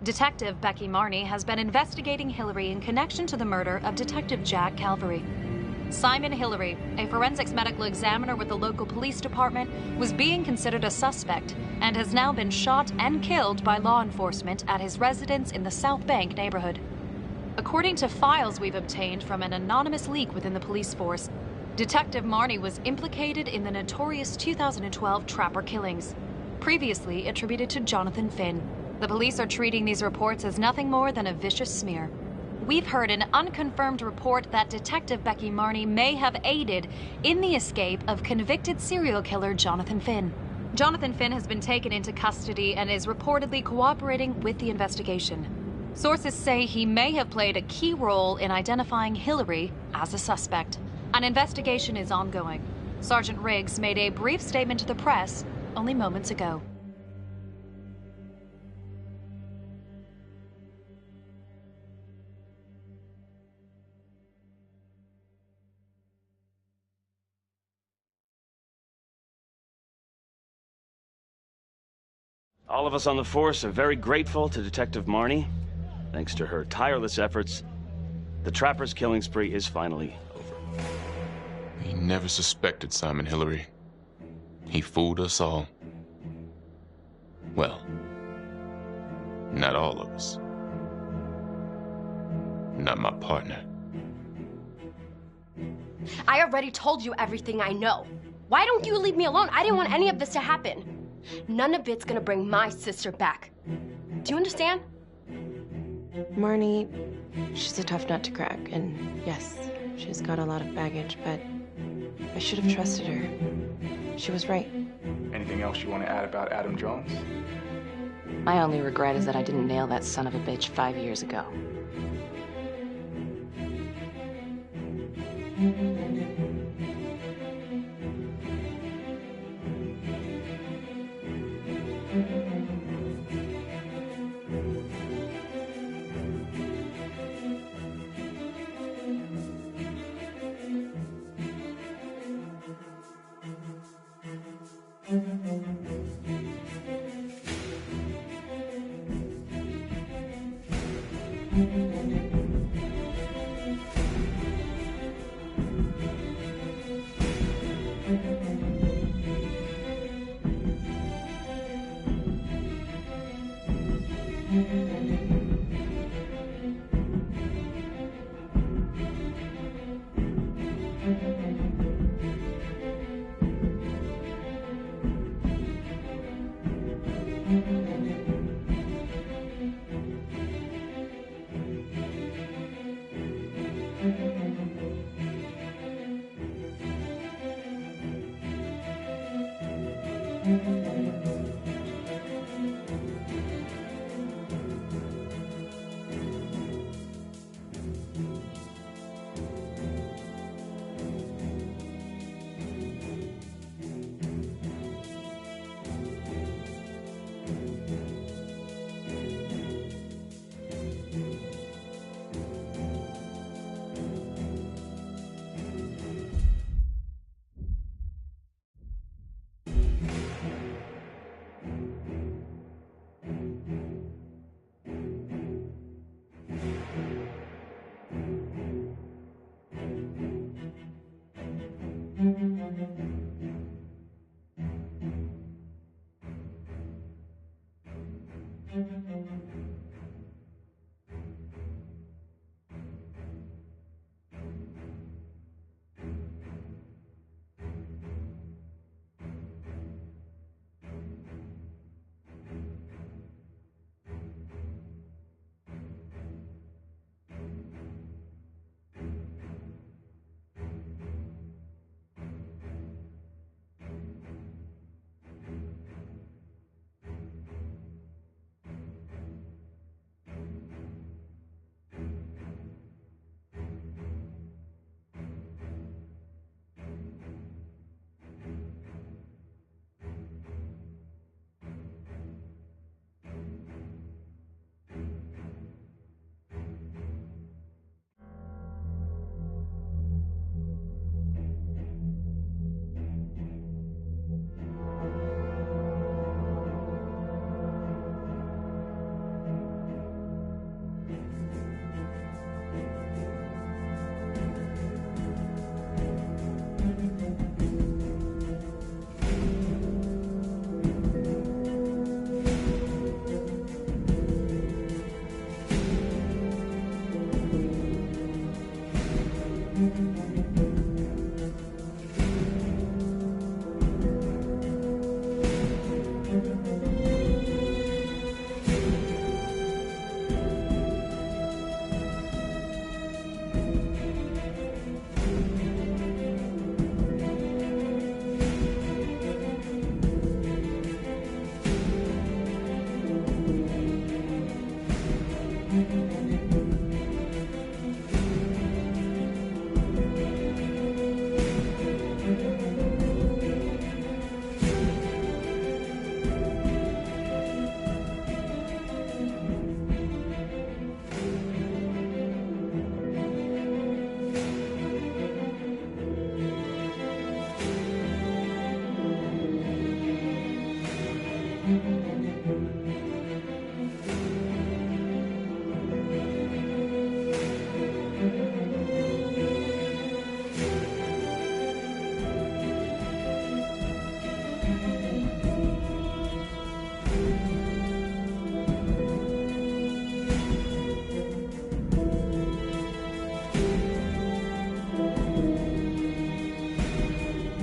[SPEAKER 11] Detective Becky Marney has been investigating Hillary in connection to the murder of Detective Jack Calvary. Simon Hillary, a forensics medical examiner with the local police department, was being considered a suspect and has now been shot and killed by law enforcement at his residence in the South Bank neighborhood. According to files we've obtained from an anonymous leak within the police force, Detective Marney was implicated in the notorious 2012 Trapper killings, previously attributed to Jonathan Finn. The police are treating these reports as nothing more than a vicious smear. We've heard an unconfirmed report that Detective Becky Marney may have aided in the escape of convicted serial killer Jonathan Finn. Jonathan Finn has been taken into custody and is reportedly cooperating with the investigation. Sources say he may have played a key role in identifying Hillary as a suspect. An investigation is ongoing. Sergeant Riggs made a brief statement to the press only moments ago.
[SPEAKER 5] All of us on the force are very grateful to Detective Marney. Thanks to her tireless efforts, the Trapper's killing spree is finally over.
[SPEAKER 3] He never suspected Simon Hillary. He fooled us all. Well, not all of us. Not my partner.
[SPEAKER 22] I already told you everything I know. Why don't you leave me alone? I didn't want any of this to happen. None of it's gonna bring my sister back. Do you understand?
[SPEAKER 9] Marnie, she's a tough nut to crack, and yes, she's got a lot of baggage, but I should have trusted her. She was right.
[SPEAKER 17] Anything else you want to add about Adam Jones?
[SPEAKER 4] My only regret is that I didn't nail that son of a bitch 5 years ago.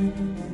[SPEAKER 22] Bye.